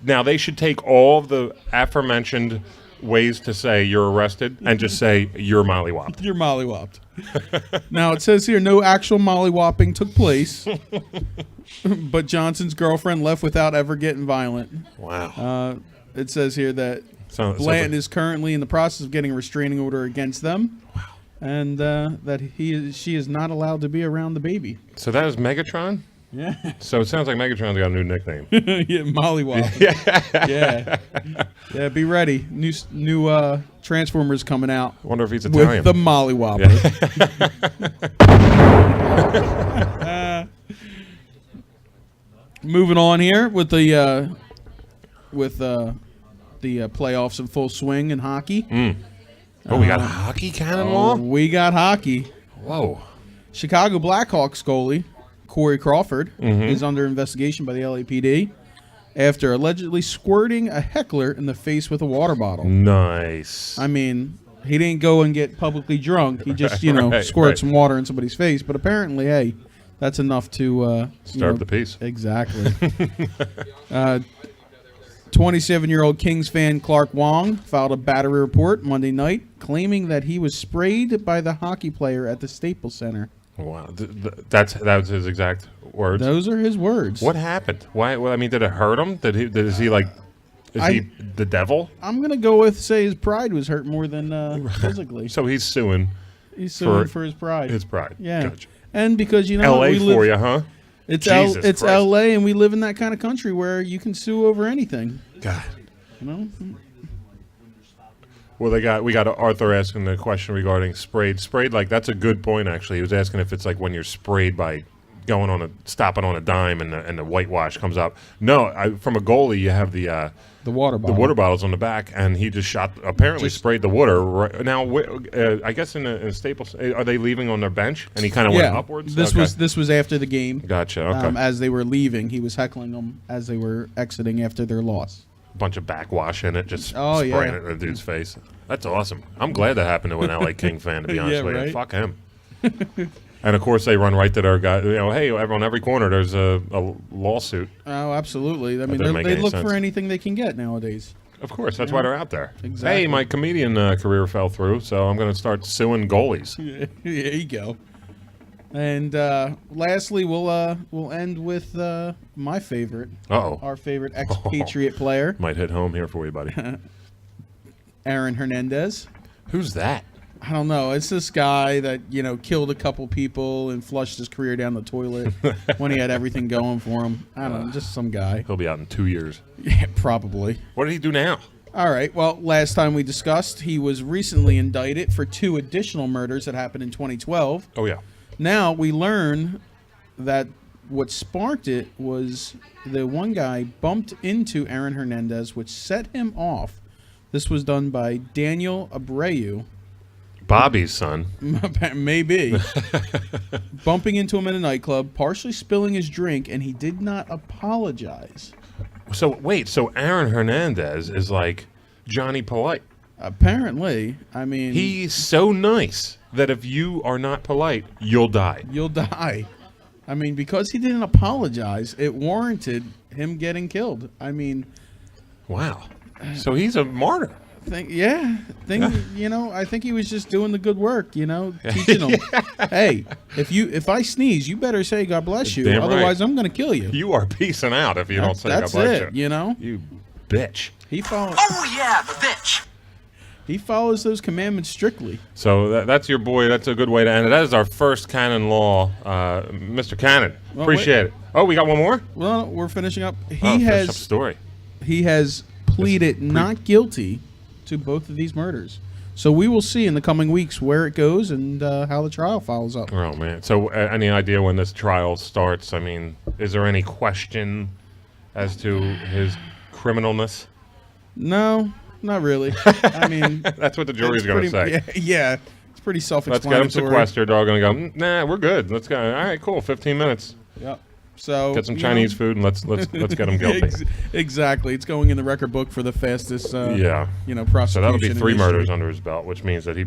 Now, they should take all of the aforementioned ways to say you're arrested and just say you're mollywopped. You're mollywopped. Now, it says here no actual mollywopping took place, but Johnson's girlfriend left without ever getting violent. Wow. It says here that Sounds Blanton like- is currently in the process of getting a restraining order against them. Wow. And that she is not allowed to be around the baby. So that is Megatron? Yeah. So it sounds like Megatron's got a new nickname. Yeah, mollywop. Yeah. Be ready. New Transformers coming out. I wonder if he's Italian. With the mollywopper. Moving on here with the playoffs in full swing in hockey. Oh, we got a hockey canon law? We got hockey. Whoa. Chicago Blackhawks goalie Corey Crawford is under investigation by the LAPD after allegedly squirting a heckler in the face with a water bottle. Nice. I mean, he didn't go and get publicly drunk. He just, Right, squirted right. some water in somebody's face. But apparently, hey, that's enough to Disturb the peace. Exactly. 27-year-old Kings fan Clark Wong filed a battery report Monday night claiming that he was sprayed by the hockey player at the Staples Center. Wow. That was his exact words? Those are his words. What happened? Why? Well, I mean, did it hurt him? Is he the devil? I'm going to go with say his pride was hurt more than physically. So he's suing He's suing for his pride. His pride. Yeah. Gotcha. And because you know L.A. for you, huh? It's Jesus it's Christ. L.A. and we live in that kind of country where you can sue over anything. God. You know. Well, we got Arthur asking the question regarding sprayed. Sprayed, like that's a good point actually. He was asking if it's like when you're sprayed by stopping on a dime and the whitewash comes up. No, from a goalie you have the water bottle. The water bottles on the back, and he just sprayed the water. Right, now, I guess in a Staples, are they leaving on their bench? And he kind of went upwards. This was after the game. Gotcha. Okay. As they were leaving, he was heckling them as they were exiting after their loss. Bunch of backwash in it, just spraying it in the dude's face. That's awesome. I'm glad that happened to an LA King fan, to be honest with you. Fuck him. And of course, they run right to their guy. You know, hey, on every corner, there's a lawsuit. Oh, absolutely. I mean, they look for anything they can get nowadays. Of course, that's why they're out there. Exactly. Hey, my comedian career fell through, so I'm going to start suing goalies. There you go. And lastly, we'll end with my favorite. Our favorite expatriate player. Might hit home here for you, buddy. Aaron Hernandez. Who's that? I don't know. It's this guy that, killed a couple people and flushed his career down the toilet when he had everything going for him. I don't know. Just some guy. He'll be out in 2 years. Yeah, probably. What did he do now? All right. Well, last time we discussed, he was recently indicted for 2 additional murders that happened in 2012. Oh, yeah. Now we learn that what sparked it was the one guy bumped into Aaron Hernandez, which set him off. This was done by Daniel Abreu. Bobby's son. Maybe. Bumping into him in a nightclub, partially spilling his drink, and he did not apologize. So, wait. So Aaron Hernandez is like Johnny Polite. Apparently. I mean... He's so nice that if you are not polite, you'll die. You'll die. I mean, because he didn't apologize, it warranted him getting killed. I mean... Wow. So he's a martyr. I think he was just doing the good work, teaching them. Hey, if I sneeze, you better say God bless you. Otherwise, I'm going to kill you. You are peacing out if you don't say God bless you. You bitch. He follows. Oh yeah, the bitch. He follows those commandments strictly. So that's your boy. That's a good way to end it. That is our first canon law, Mr. Cannon. Appreciate it. Oh, we got one more? Well, we're finishing up. Finish up story. He has pleaded not guilty to both of these murders. So we will see in the coming weeks where it goes and how the trial follows up. Oh, man. So any idea when this trial starts? I mean, is there any question as to his criminalness? No, not really. I mean... That's what the jury's going to say. Yeah, it's pretty self-explanatory. Let's get him sequestered. They're all going to go, nah, we're good. Let's go. All right, cool. 15 minutes. Yep. So get some Chinese food and let's get him guilty. Exactly, it's going in the record book for the fastest. Prosecution. So that'll be 3 murders under his belt, which means that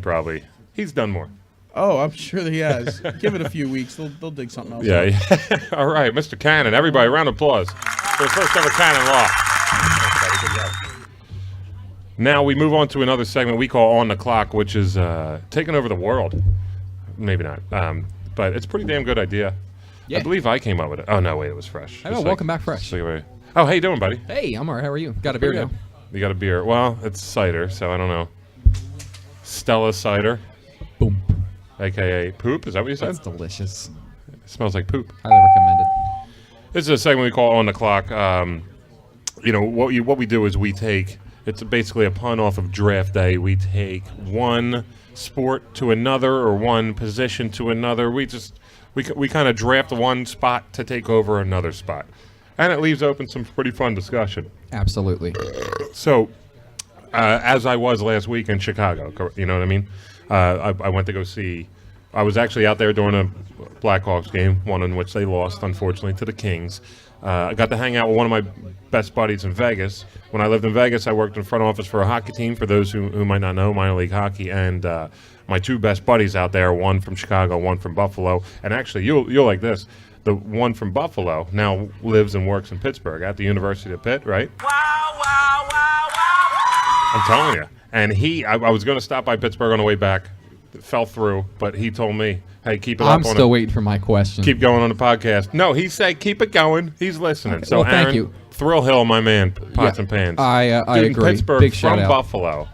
he's done more. Oh, I'm sure that he has. Give it a few weeks, they'll dig something else. Yeah. All right, Mr. Cannon. Everybody, round of applause for the first ever Cannon Law. Now we move on to another segment we call On the Clock, which is taking over the world. Maybe not, but it's a pretty damn good idea. Yeah. I believe I came up with it. Oh, no, wait, it was Fresh. Hello, welcome back, Fresh. Oh, how you doing, buddy? Hey, I'm all right. How are you? Got a beer now. You got a beer. Well, it's cider, so I don't know. Stella cider. Boom. A.K.A. poop. Is that what you said? That's delicious. It smells like poop. Highly recommended. This is a segment we call On the Clock. What we do is we take, it's basically a pun off of draft day. We take one sport to another or one position to another. We kind of draft one spot to take over another spot. And it leaves open some pretty fun discussion. Absolutely. So, as I was last week in Chicago, you know what I mean? I went to go see... I was actually out there during a Blackhawks game, one in which they lost, unfortunately, to the Kings. I got to hang out with one of my best buddies in Vegas. When I lived in Vegas, I worked in front office for a hockey team, for those who might not know, minor league hockey, and... my 2 best buddies out there, one from Chicago, one from Buffalo. And actually, you'll like this. The one from Buffalo now lives and works in Pittsburgh at the University of Pitt, right? Wow, wow, wow, wow. I'm telling you. And I was going to stop by Pittsburgh on the way back. It fell through, but he told me, hey, keep it up. I'm still waiting for my question. Keep going on the podcast. No, he said keep it going. He's listening. Okay. So, well, Aaron, thank you. Thrill Hill, my man, Pots and Pans. I Dude, agree. Pittsburgh Big from shout out. Buffalo.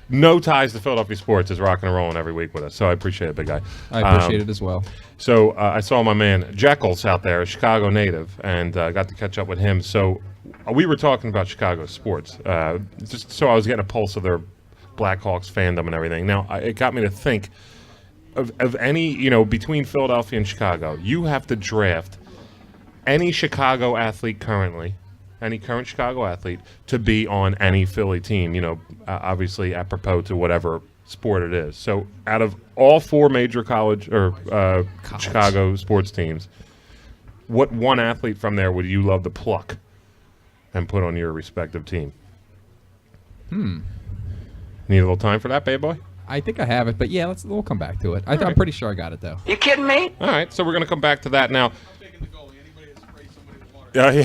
no ties to Philadelphia sports is rocking and rolling every week with us. So I appreciate it, big guy. I appreciate it as well. So I saw my man Jekyll's out there, a Chicago native, and got to catch up with him. So we were talking about Chicago sports, just so I was getting a pulse of their Blackhawks fandom and everything. Now, it got me to think of any, between Philadelphia and Chicago, you have to draft any Chicago athlete currently, any current Chicago athlete, to be on any Philly team, obviously apropos to whatever sport it is. So out of all 4 major college or Chicago sports teams, what one athlete from there would you love to pluck and put on your respective team? Need a little time for that, babe boy? I think I have it, but yeah, we'll come back to it. I'm pretty sure I got it, though. You kidding me? All right, so we're going to come back to that now. Yeah.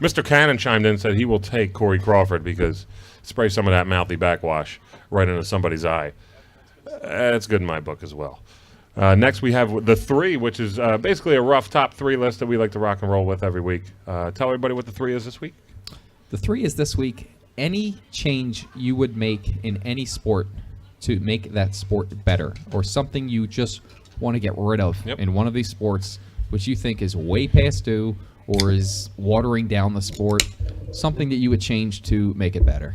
Mr. Cannon chimed in and said he will take Corey Crawford because spray some of that mouthy backwash right into somebody's eye. That's good in my book as well. Next, we have the 3, which is basically a rough top 3 list that we like to rock and roll with every week. Tell everybody what the 3 is this week. The 3 is this week. Any change you would make in any sport to make that sport better, or something you just want to get rid of in one of these sports, which you think is way past due or is watering down the sport, something that you would change to make it better.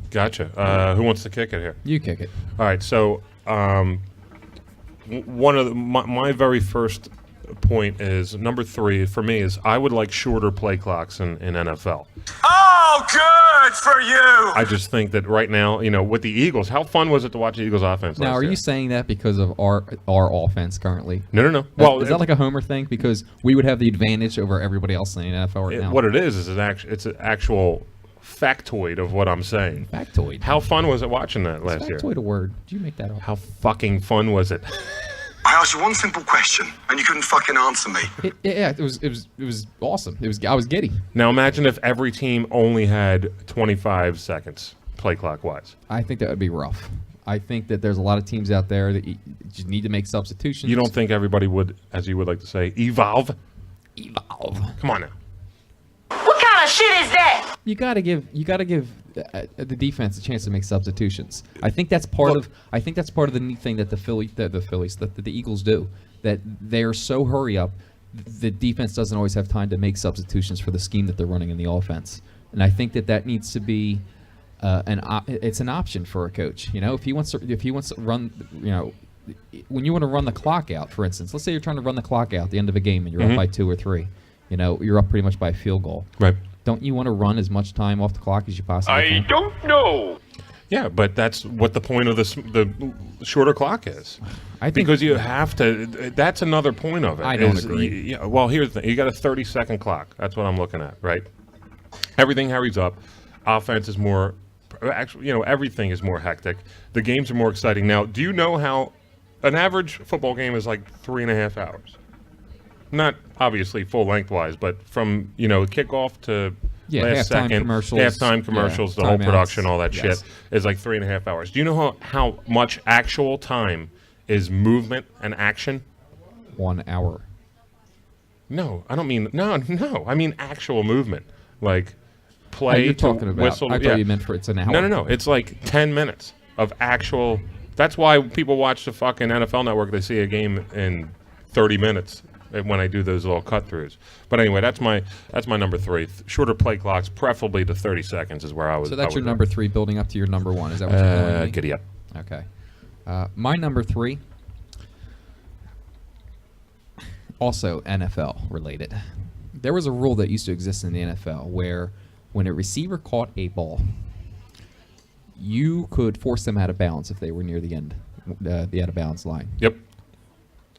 Gotcha. Who wants to kick it here? You kick it. All right. So one of my very first point is number 3 for me is I would like shorter play clocks in NFL. Oh, good for you. I just think that right now, with the Eagles, how fun was it to watch the Eagles offense Now, last are year? you saying that because of our offense currently? No. Well, is that like a homer thing? Because we would have the advantage over everybody else in the NFL right now. What it is it's an actual factoid of what I'm saying. Factoid. How fun was it watching that last year? Factoid a word. Did you make that up? How fucking fun was it? I asked you one simple question, and you couldn't fucking answer me. It was awesome. I was giddy. Now imagine if every team only had 25 seconds play clock wise. I think that would be rough. I think that there's a lot of teams out there that you just need to make substitutions. You don't think everybody would, as you would like to say, evolve? Evolve. Come on now. What kind of shit is that? You gotta give the defense a chance to make substitutions. I think that's part of the neat thing that the Eagles do. That they're so hurry up, the defense doesn't always have time to make substitutions for the scheme that they're running in the offense. And I think that needs to be it's an option for a coach. If he wants to run, when you want to run the clock out, for instance, let's say you're trying to run the clock out at the end of a game and you're up by 2 or 3. You're up pretty much by a field goal. Right. Don't you want to run as much time off the clock as you possibly can? I don't know. Yeah, but that's what the point of the shorter clock is. I think because you have to. That's another point of it. I don't agree. Well, here's the thing. You got a 30-second clock. That's what I'm looking at, right? Everything hurries up. Offense is more. Actually, everything is more hectic. The games are more exciting. Now, do you know how an average football game is like 3.5 hours? Not obviously full lengthwise, but from kickoff to last second, halftime commercials, the whole production, all that shit is like 3.5 hours. Do you know how much actual time is movement and action? 1 hour. No, I don't mean no. I mean actual movement, like play. You're talking about. Whistle. I thought you meant for it's an hour. No. It's like 10 minutes of actual. That's why people watch the fucking NFL Network. They see a game in 30 minutes. When I do those little cut-throughs. But anyway, that's my number 3. Shorter play clocks, preferably to 30 seconds is where I would. So that's your number 3 building up to your number 1. Is that what you're telling me? Giddy up. Okay. My number 3, also NFL related. There was a rule that used to exist in the NFL where when a receiver caught a ball, you could force them out of bounds if they were near the end, the out-of-bounds line. Yep.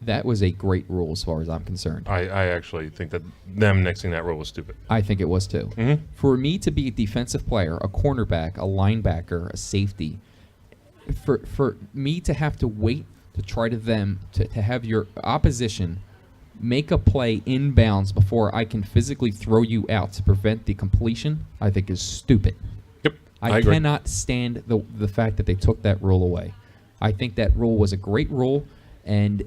That was a great rule as far as I'm concerned. I actually think that them nixing that rule was stupid. I think it was too. Mm-hmm. For me to be a defensive player, a cornerback, a linebacker, a safety, for me to have to wait to try to have your opposition make a play inbounds before I can physically throw you out to prevent the completion, I think is stupid. Yep. I agree. cannot stand the fact that they took that rule away. I think that rule was a great rule, and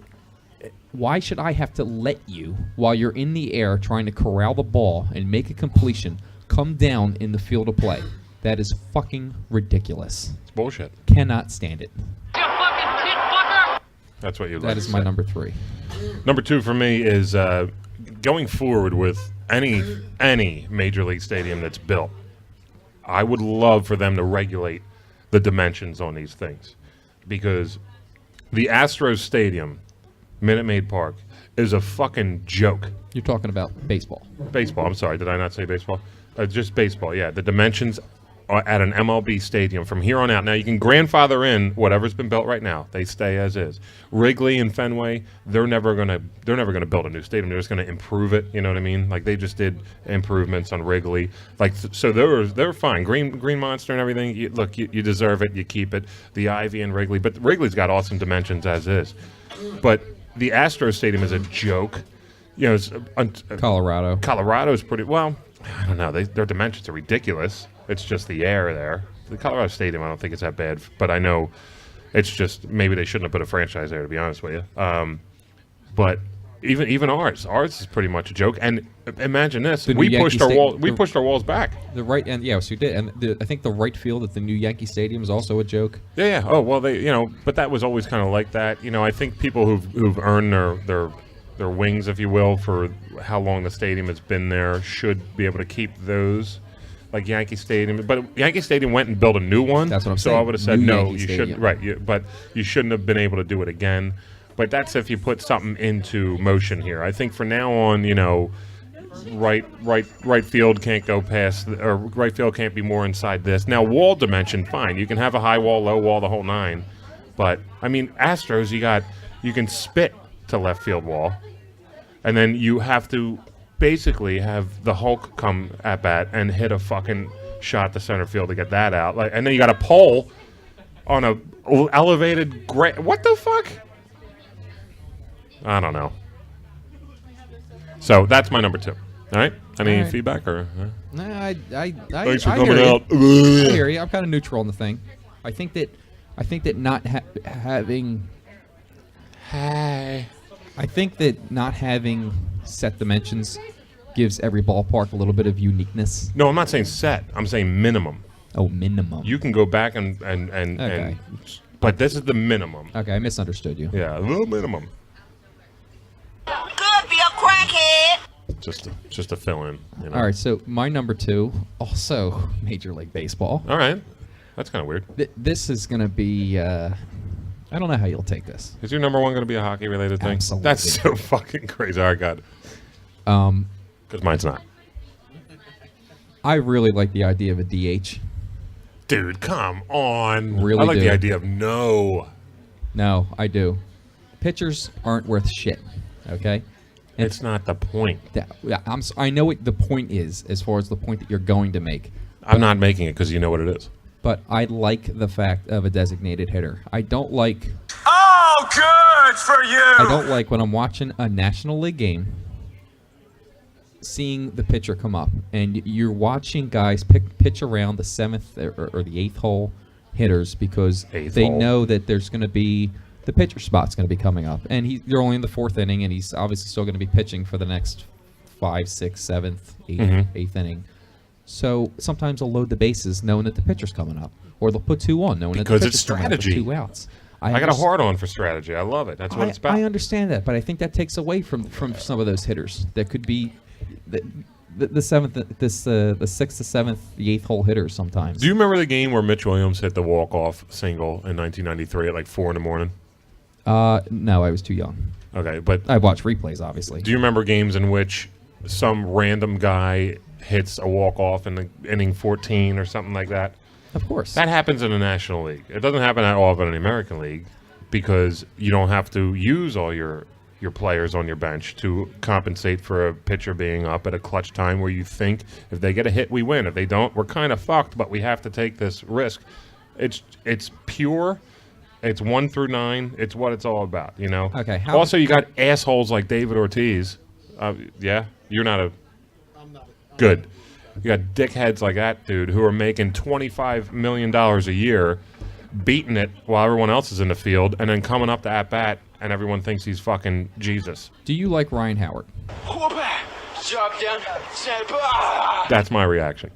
why should I have to let you, while you're in the air trying to corral the ball and make a completion, come down in the field of play? That is fucking ridiculous. It's bullshit. Cannot stand it. That's what you like. That is my number 3. Number 2 for me is going forward with any major league stadium that's built. I would love for them to regulate the dimensions on these things, because the Astros Stadium, Minute Maid Park, is a fucking joke. You're talking about baseball. Baseball. I'm sorry. Did I not say baseball? Just baseball. Yeah. The dimensions are at an MLB stadium from here on out. Now you can grandfather in whatever's been built right now. They stay as is. Wrigley and Fenway, they're never gonna build a new stadium. They're just gonna improve it. You know what I mean? Like they just did improvements on Wrigley. Like so they're fine. Green Monster and everything. You deserve it. You keep it. The Ivy and Wrigley, but Wrigley's got awesome dimensions as is. But the Astros Stadium is a joke. You know, it's, Colorado's pretty well. I don't know. Their dimensions are ridiculous. It's just the air there. The Colorado Stadium, I don't think it's that bad, but I know it's just maybe they shouldn't have put a franchise there, to be honest with you. But even ours is pretty much a joke. And imagine this: we pushed our walls back. The right end, yes, we did. And I think the right field at the new Yankee Stadium is also a joke. Yeah. Oh well, but that was always kind of like that. You know, I think people who've earned their wings, if you will, for how long the stadium has been there should be able to keep those. Like Yankee Stadium, but Yankee Stadium went and built a new one. That's what I'm saying. So I would have said new no, Yankee you Stadium. shouldn't. Right, but you shouldn't have been able to do it again. But that's if you put something into motion here. I think from now on, right field can't go past, or right field can't be more inside this. Now wall dimension, fine. You can have a high wall, low wall, the whole nine. But I mean, Astros, you can spit to left field wall, and then you have to basically have the Hulk come at bat and hit a fucking shot to center field to get that out. And then you got a pole on a elevated what the fuck? I don't know. So that's my number 2. All right. Any feedback or? Nah, I Thanks for I coming hear out. you. I hear you. I'm kind of neutral on the thing. I think that not having. I think that not having set dimensions gives every ballpark a little bit of uniqueness. No, I'm not saying set. I'm saying minimum. Oh, minimum. You can go back and but this is the minimum. Okay, I misunderstood you. Yeah, a little minimum. Could be a crackhead. Just to fill in. All right, so my number 2, also Major League Baseball. All right, that's kind of weird. This is going to be. I don't know how you'll take this. Is your number 1 going to be a hockey-related thing? Absolutely. That's so fucking crazy. All right, God. Because mine's not. I really like the idea of a DH. Dude, come on. Really I like do. the idea of no. No, I do. Pitchers aren't worth shit. Okay. It's not the point. I know what the point is, as far as the point that you're going to make. I'm not making it because you know what it is. But I like the fact of a designated hitter. I don't like. Oh, good for you. I don't like when I'm watching a National League game, seeing the pitcher come up, and you're watching guys pitch around the 7th or the 8th hole hitters because they know that there's going to be the pitcher spot's going to be coming up, and they're only in the 4th inning, and he's obviously still going to be pitching for the next 5th, 6th, 7th, 8th inning. So sometimes they'll load the bases knowing that the pitcher's coming up, or they'll put 2 on knowing because that the it's pitcher's coming up with strategy. 2 outs. I got a hard on for strategy. I love it. That's what it's about. I understand that, but I think that takes away from some of those hitters. That could be the 7th, the 6th, the 7th, the 8th hole hitters sometimes. Do you remember the game where Mitch Williams hit the walk-off single in 1993 at like 4 in the morning? No, I was too young. Okay, but I watched replays, obviously. do you remember games in which some random guy hits a walk-off in the inning 14 or something like that? Of course. That happens in the National League. It doesn't happen that often in the American League because you don't have to use all your players on your bench to compensate for a pitcher being up at a clutch time where you think if they get a hit, we win. If they don't, we're kind of fucked, but we have to take this risk. It's pure. It's 1 through 9. It's what it's all about, you know? Okay. Also, you got assholes like David Ortiz. Yeah? You're not a... I'm not. Good. You got dickheads like that dude who are making $25 million a year, beating it while everyone else is in the field, and then coming up to at-bat, and everyone thinks he's fucking Jesus. Do you like Ryan Howard? That's my reaction.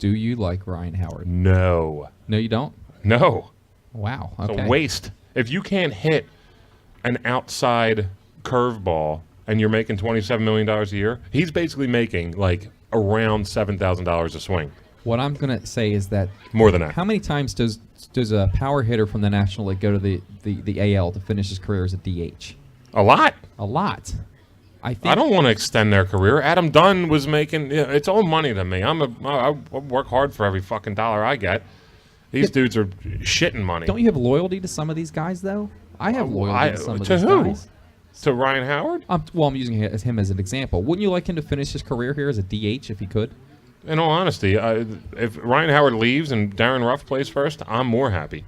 Do you like Ryan Howard? No. No, you don't? No. Wow. It's Okay. a waste. If you can't hit an outside curveball and you're making $27 million a year, he's basically making like around $7,000 a swing. What I'm going to say is that More than that. how many times does a power hitter from the National League go to the AL to finish his career as a DH? A lot. A lot. I think. I don't want to extend their career. Adam Dunn was making it's all money to me. I work hard for every fucking dollar I get. These dudes are shitting money. Don't you have loyalty to some of these guys, though? I have loyalty to some of to these who? guys. To Ryan Howard? I'm using him as an example. Wouldn't you like him to finish his career here as a DH if he could? In all honesty, if Ryan Howard leaves and Darren Ruff plays first, I'm more happy.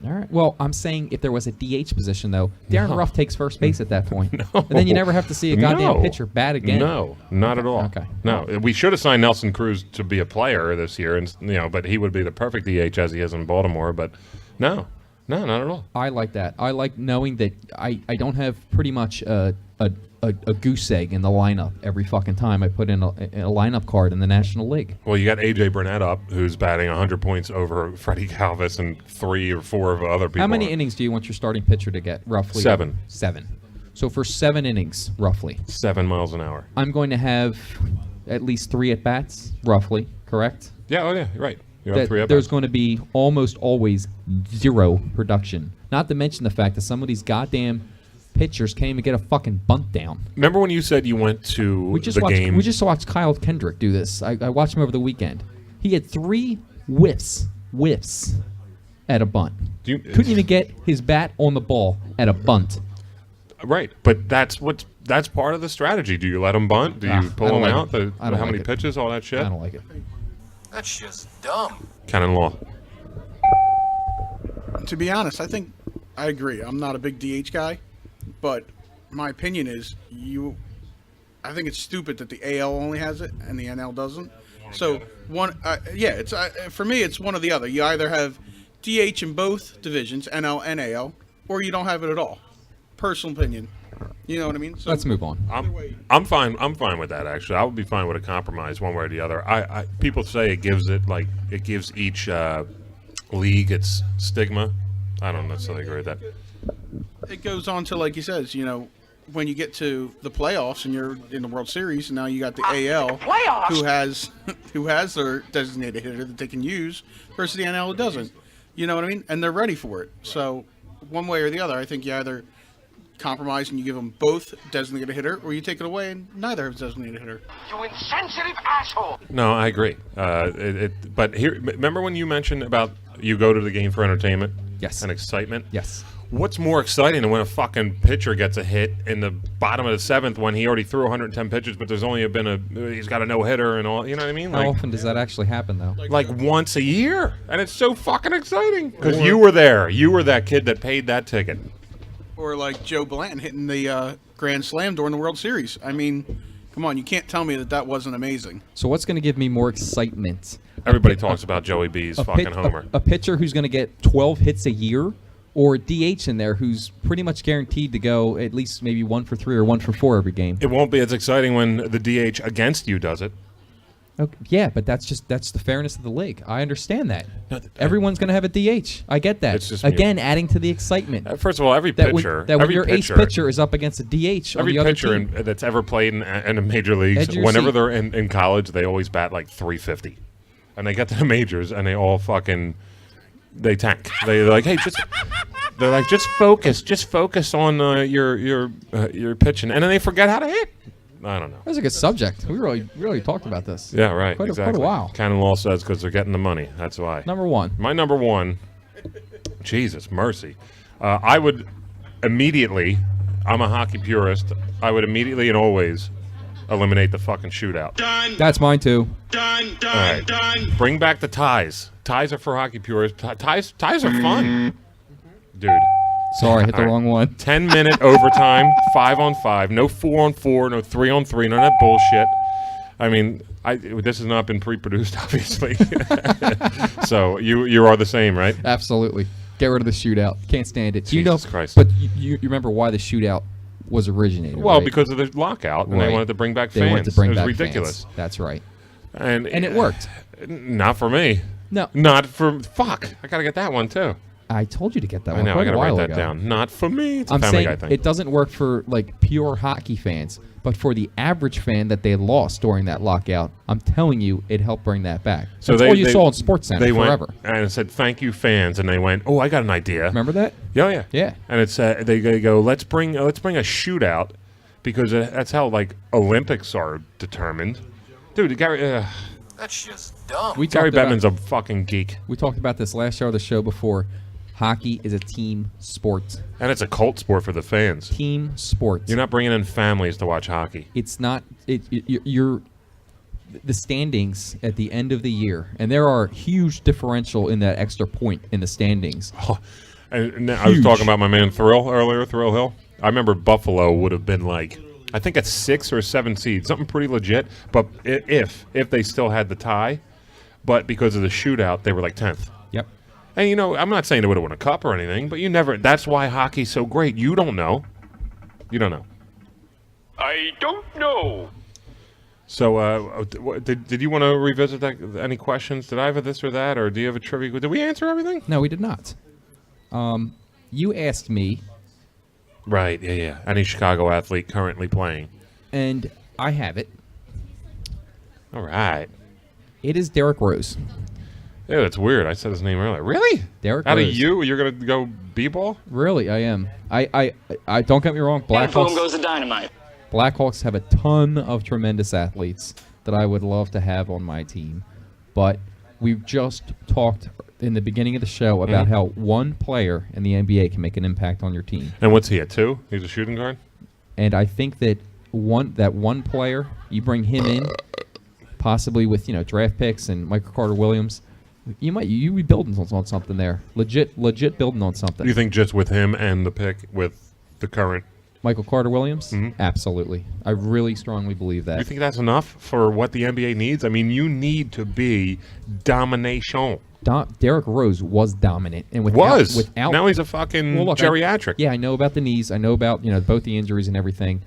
All right. Well, I'm saying if there was a DH position, though, Darren Ruff takes first base at that point. No. And then you never have to see a goddamn No. pitcher bat again. No, not at all. Okay. No, we should have signed Nelson Cruz to be a player this year, and but he would be the perfect DH as he is in Baltimore. But no, not at all. I like that. I like knowing that I don't have pretty much a goose egg in the lineup every fucking time I put in a lineup card in the National League. Well, you got AJ Burnett up, who's batting 100 points over Freddie Galvis and 3 or 4 of other people. How many innings do you want your starting pitcher to get, roughly? 7. 7. So for 7 innings, roughly, 7 miles an hour. I'm going to have at least 3 at-bats, roughly, correct? Yeah, oh yeah, you're right. You That have 3 there's at-bats. going to be almost always 0 production. Not to mention the fact that some of these goddamn pitchers can't even get a fucking bunt down. Remember when you said you went to the game? We just watched Kyle Kendrick do this. I watched him over the weekend. He had 3 whiffs at a bunt. Couldn't even get his bat on the ball at a bunt. Right, but that's part of the strategy. Do you let him bunt? Do you pull him out? I don't How like many it. pitches? All that shit. I don't like it. That's just dumb. Canon law. To be honest, I think I agree. I'm not a big DH guy, but my opinion is I think it's stupid that the AL only has it and the NL doesn't. So it's for me, it's one or the other. You either have DH in both divisions, NL and AL, or you don't have it at all. Personal opinion. You know what I mean? So Let's move on. I'm fine. I'm fine with that. Actually, I would be fine with a compromise, one way or the other. People say it gives each league its stigma. I don't necessarily agree with that. it goes on to, like he says, when you get to the playoffs and you're in the World Series, and now you got the AL who has their designated hitter that they can use versus the NL who doesn't. You know what I mean? And they're ready for it. So one way or the other, I think you either compromise and you give them both designated hitter, or you take it away and neither have designated hitter. You insensitive asshole! No, I agree. But here, remember when you mentioned about you go to the game for entertainment? Yes. And excitement? Yes. What's more exciting than when a fucking pitcher gets a hit in the bottom of the 7th when he already threw 110 pitches, but there's only he's got a no-hitter and all, you know what I mean? How often does that actually happen, though? Like once a year. And it's so fucking exciting. Because you were there. You were that kid that paid that ticket. Or like Joe Blanton hitting the Grand Slam during the World Series. I mean, come on, you can't tell me that wasn't amazing. So what's going to give me more excitement? Everybody talks about Joey B's fucking homer. A pitcher who's going to get 12 hits a year, or a DH in there who's pretty much guaranteed to go at least maybe 1 for 3 or 1 for 4 every game. It won't be as exciting when the DH against you does it. Okay, yeah, but that's the fairness of the league. I understand that. Everyone's going to have a DH. I get that. It's just Again, adding to the excitement. First of all, every pitcher, when your ace pitcher is up against a DH on every the other pitcher team. that's ever played in the major leagues, Edge your whenever seat. they're in college, they always bat like 350, and they get to the majors and they all fucking they tank. They're like, hey, just focus on your pitching, and then they forget how to hit. I don't know. That was a good subject. We really talked about this. Yeah, right. Quite exactly. a while. Canon Law says because they're getting the money. That's why. Number 1. My number 1, Jesus mercy. I would immediately, I'm a hockey purist, I would immediately and always eliminate the fucking shootout. That's mine too. All right. Bring back the ties. Ties are for hockey purists. Ties are fun. Dude. Sorry, I hit the All right. wrong one. 10-minute overtime, 5-on-5, no 4-on-4, no 3-on-3, none of that bullshit. I mean, this has not been pre-produced, obviously. So you are the same, right? Absolutely. Get rid of the shootout. Can't stand it. Jesus Christ. But you remember why the shootout was originated? Well, right? because of the lockout, and they Right. wanted to bring back They fans. wanted to bring it was back ridiculous. fans. That's right. And it worked. Not for me. No. Not for... Fuck. I got to get that one, too. I told you to get that I one know. quite I got a to while write that ago. down. Not for me. It's a I'm Family saying Guy thing. it doesn't work for like pure hockey fans, but for the average fan that they lost during that lockout, I'm telling you, it helped bring that back. So That's all you saw on SportsCenter they forever. Went and it said, thank you, fans. And they went, oh, I got an idea. Remember that? Yeah. Yeah. And it's they go, let's bring a shootout because that's how like Olympics are determined. Dude, Gary... That's just dumb. Gary Bettman's a fucking geek. We talked about this last show of the show before. Hockey is a team sport. And it's a cult sport for the fans. Team sport. You're not bringing in families to watch hockey. It's not. You're the standings at the end of the year, and there are huge differential in that extra point in the standings. Oh, and I was talking about my man Thrill earlier, Thrill Hill. I remember Buffalo would have been like, I think at 6 or 7 seeds, something pretty legit. But if they still had the tie, but because of the shootout, they were like 10th. Yep. And, you know, I'm not saying they would have won a cup or anything, but you never. That's why hockey's so great. You don't know. You don't know. I don't know. So, did you want to revisit that? Any questions? Did I have a this or that, or do you have a trivia? Did we answer everything? No, we did not. You asked me. Right. Yeah. Any Chicago athlete currently playing? And I have it. All right. It is Derrick Rose. Yeah, that's weird. I said his name earlier. Really? Derrick Out Rose. of you, you're gonna go b-ball? Really, I am. I don't get me wrong. And boom goes the dynamite. Blackhawks have a ton of tremendous athletes that I would love to have on my team, but we've just talked in the beginning of the show about how one player in the NBA can make an impact on your team. And what's he at 2? He's a shooting guard. And I think that one player, you bring him in, possibly with draft picks and Michael Carter Williams, you be building on something there. Legit building on something. You think just with him and the pick with the current? Michael Carter Williams? Absolutely. I really strongly believe that. You think that's enough for what the NBA needs? I mean, you need to be domination. Derrick Rose was dominant, and without now he's a fucking geriatric. I know about the knees. I know about both the injuries and everything.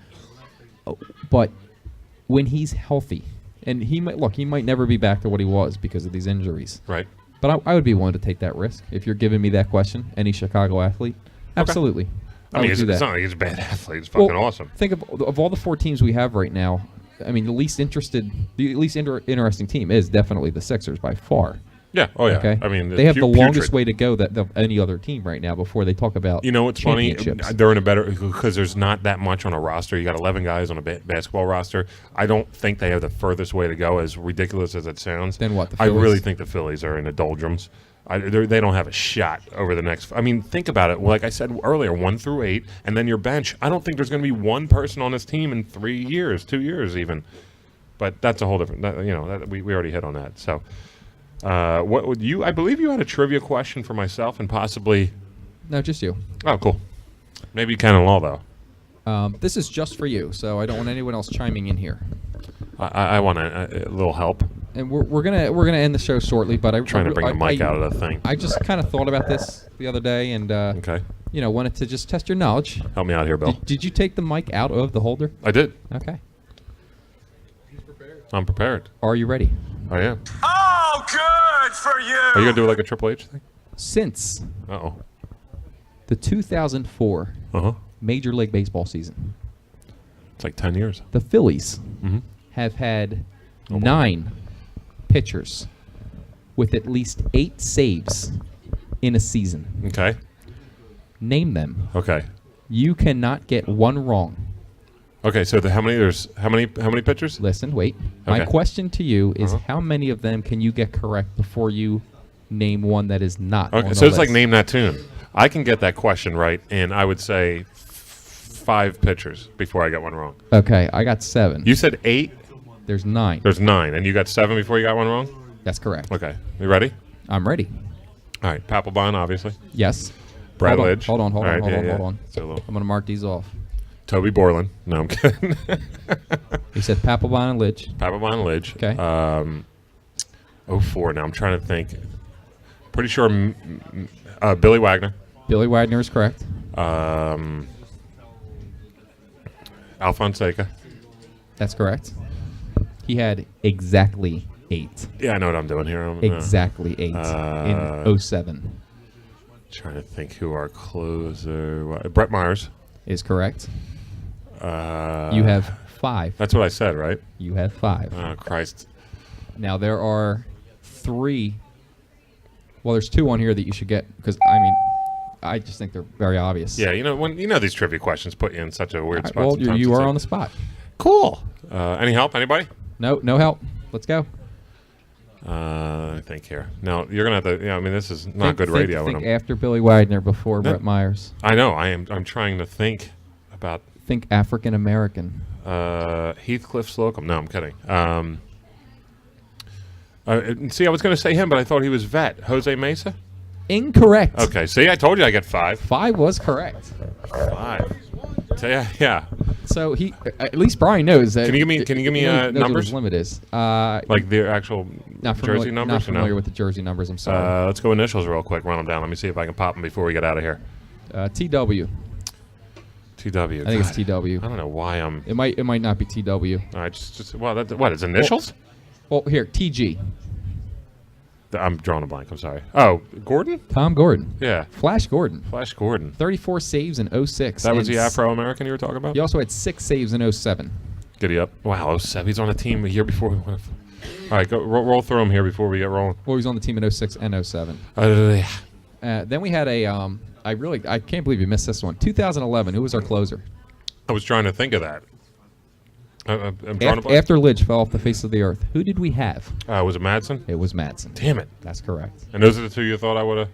But when he's healthy, and he might never be back to what he was because of these injuries. Right. But I would be willing to take that risk if you're giving me that question. Any Chicago athlete, absolutely. I mean, it's not like he's a bad athlete. He's fucking awesome. Think of all the 4 teams we have right now. I mean, the least interesting team is definitely the Sixers by far. Yeah. Oh, yeah. Okay. I mean, they have the longest way to go of any other team right now before they talk about. What's funny? Championships. They're in a better because there's not that much on a roster. You got 11 guys on a basketball roster. I don't think they have the furthest way to go, as ridiculous as it sounds. Then what? The I Phillies? really think the Phillies are in the doldrums. They don't have a shot over the next. I mean, think about it. Like I said earlier, 1 through 8, and then your bench. I don't think there's going to be one person on this team in 3 years, 2 years even. But that's a whole different. We already hit on that. So. What would you? I believe you had a trivia question for myself and possibly. No, just you. Oh, cool. Maybe canon law though. This is just for you, so I don't want anyone else chiming in here. I want a little help. And we're gonna end the show shortly, but I'm trying to bring the mic out of the thing. I just kind of thought about this the other day, and okay. Wanted to just test your knowledge. Help me out here, Bill. Did you take the mic out of the holder? I did. Okay. He's prepared. I'm prepared. Are you ready? I am. Oh, good for you. Are you gonna do like a Triple H thing? Since Uh-oh. the 2004 Major League Baseball season, It's like 10 years. the Phillies have had 9 pitchers with at least 8 saves in a season. Okay. Name them. Okay. You cannot get one wrong. Okay. So how many pitchers? Listen, wait. My Okay. question to you is how many of them can you get correct before you name one that is not on Okay. the So it's like list? name that tune. I can get that question right, and I would say 5 pitchers before I get one wrong. Okay, I got 7. You said 8. There's 9. There's 9, and you got 7 before you got one wrong. That's correct. Okay. You ready? I'm ready. All right. Papelbon, obviously. Yes. Brad Hold on, Lidge. Hold on. All right, Hold on. So a little. I'm going to mark these off. Toby Borland. No, I'm kidding. You said Papelbon and Lidge. Papelbon and Lidge. Okay. 04. Now I'm trying to think. Pretty sure Billy Wagner. Billy Wagner is correct. Alfonseca. That's correct. He had exactly 8. Yeah, I know what I'm doing here. Exactly 8 in 07. Trying to think who our closer was. Brett Myers. Is correct. You have 5. That's what I said, right? You have 5. Oh, Christ. Now, there are 3. Well, there's 2 on here that you should get because, I mean, I just think they're very obvious. Yeah, when these trivia questions put you in such a weird spot. Well, sometimes. you It's are like, on the spot. Cool. Any help? Anybody? No help. Let's go. I think here. No, you're gonna have to. I mean, this is not good radio. Think after Billy Wagner, before Brett Myers. I know. I'm trying to think about. Think African American. Heathcliff Slocum. No, I'm kidding. See, I was going to say him, but I thought he was vet. Jose Mesa? Incorrect. Okay, see, I told you I get 5. 5 was correct. 5. Yeah. So he, at least Brian knows that. Can you give me knows numbers? What his limit is. Like the actual jersey numbers? Not familiar with the jersey numbers. I'm sorry. Let's go initials real quick. Run them down. Let me see if I can pop them before we get out of here. TW. TW. I think it's TW. I don't know why I'm. It might not be TW. All right, just what? It's initials? Well, here TG. I'm drawing a blank. I'm sorry. Oh, Gordon? Tom Gordon. Yeah. Flash Gordon. 34 saves in 06. That was the Afro-American you were talking about? He also had 6 saves in 07. Giddy up. Wow, 07. He's on a team a year before we went. All right, go roll through them here before we get rolling. Well, he was on the team in 06 and 07. Then we had a, I can't believe you missed this one. 2011, who was our closer? I was trying to think of that. After Lidge fell off the face of the earth, who did we have? Was it Madsen? It was Madsen. Damn it. That's correct. And those are the 2 you thought I would have?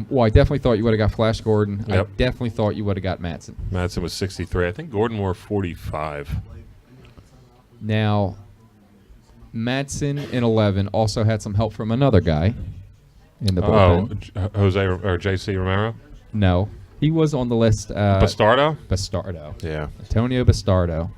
Well, I definitely thought you would have got Flash Gordon. Yep. I definitely thought you would have got Madsen. Madsen was 63. I think Gordon wore 45. Now, Madsen in 11 also had some help from another guy in the bullpen. Jose or JC Romero? No. He was on the list. Bastardo? Bastardo. Yeah. Antonio Bastardo.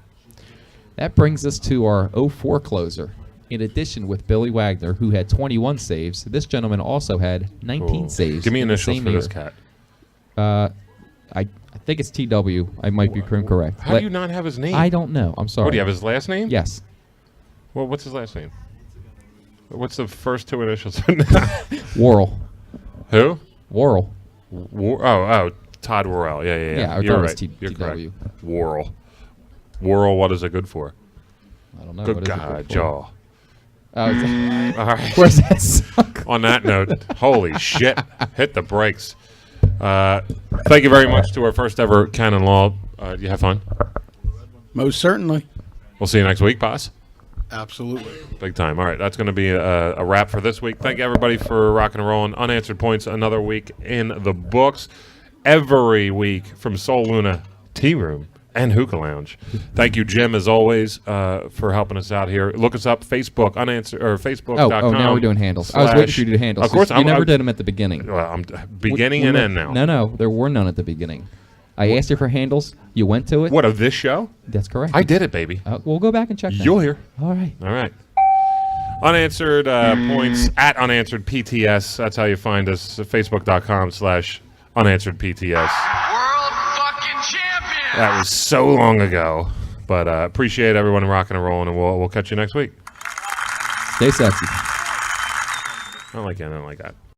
That brings us to our 04 closer. In addition, with Billy Wagner, who had 21 saves, this gentleman also had 19 saves. Give me in the initials same for year. this cat. I think it's TW. I might be incorrect. How do you not have his name? I don't know. I'm sorry. What, do you have his last name? Yes. Well, what's his last name? What's the first 2 initials? Worrell. Who? Worrell. Todd Worrell. Yeah. Yeah, You're right. right. You're TW. correct. Worrell. What is it good for? I don't know. Good What is it God, good for? Jaw. All right. Where's that suck? On that note, holy shit, hit the brakes. Thank you very much to our first ever Canon Law. You have fun? Most certainly. We'll see you next week, boss. Absolutely. Big time. All right, that's going to be a wrap for this week. Thank everybody for rocking and rolling. Unanswered Points, another week in the books. Every week from Soul Luna Tea Room and Hookah Lounge. Thank you, Jim, as always, for helping us out here. Look us up, Facebook, Unanswered, or Facebook.com. Oh, now we're doing handles. I was waiting for you to do handles. Of course. You never did them at the beginning. Well, I'm beginning and end now. No, there were none at the beginning. I asked you for handles. You went to it. What, of this show? That's correct. I did it, baby. We'll go back and check that. You'll hear. All right. All right. Unanswered Points at Unanswered PTS. That's how you find us. Facebook.com/Unanswered PTS. That was so long ago, but appreciate everyone rocking and rolling, and we'll catch you next week. Stay sexy. I don't like anything like that.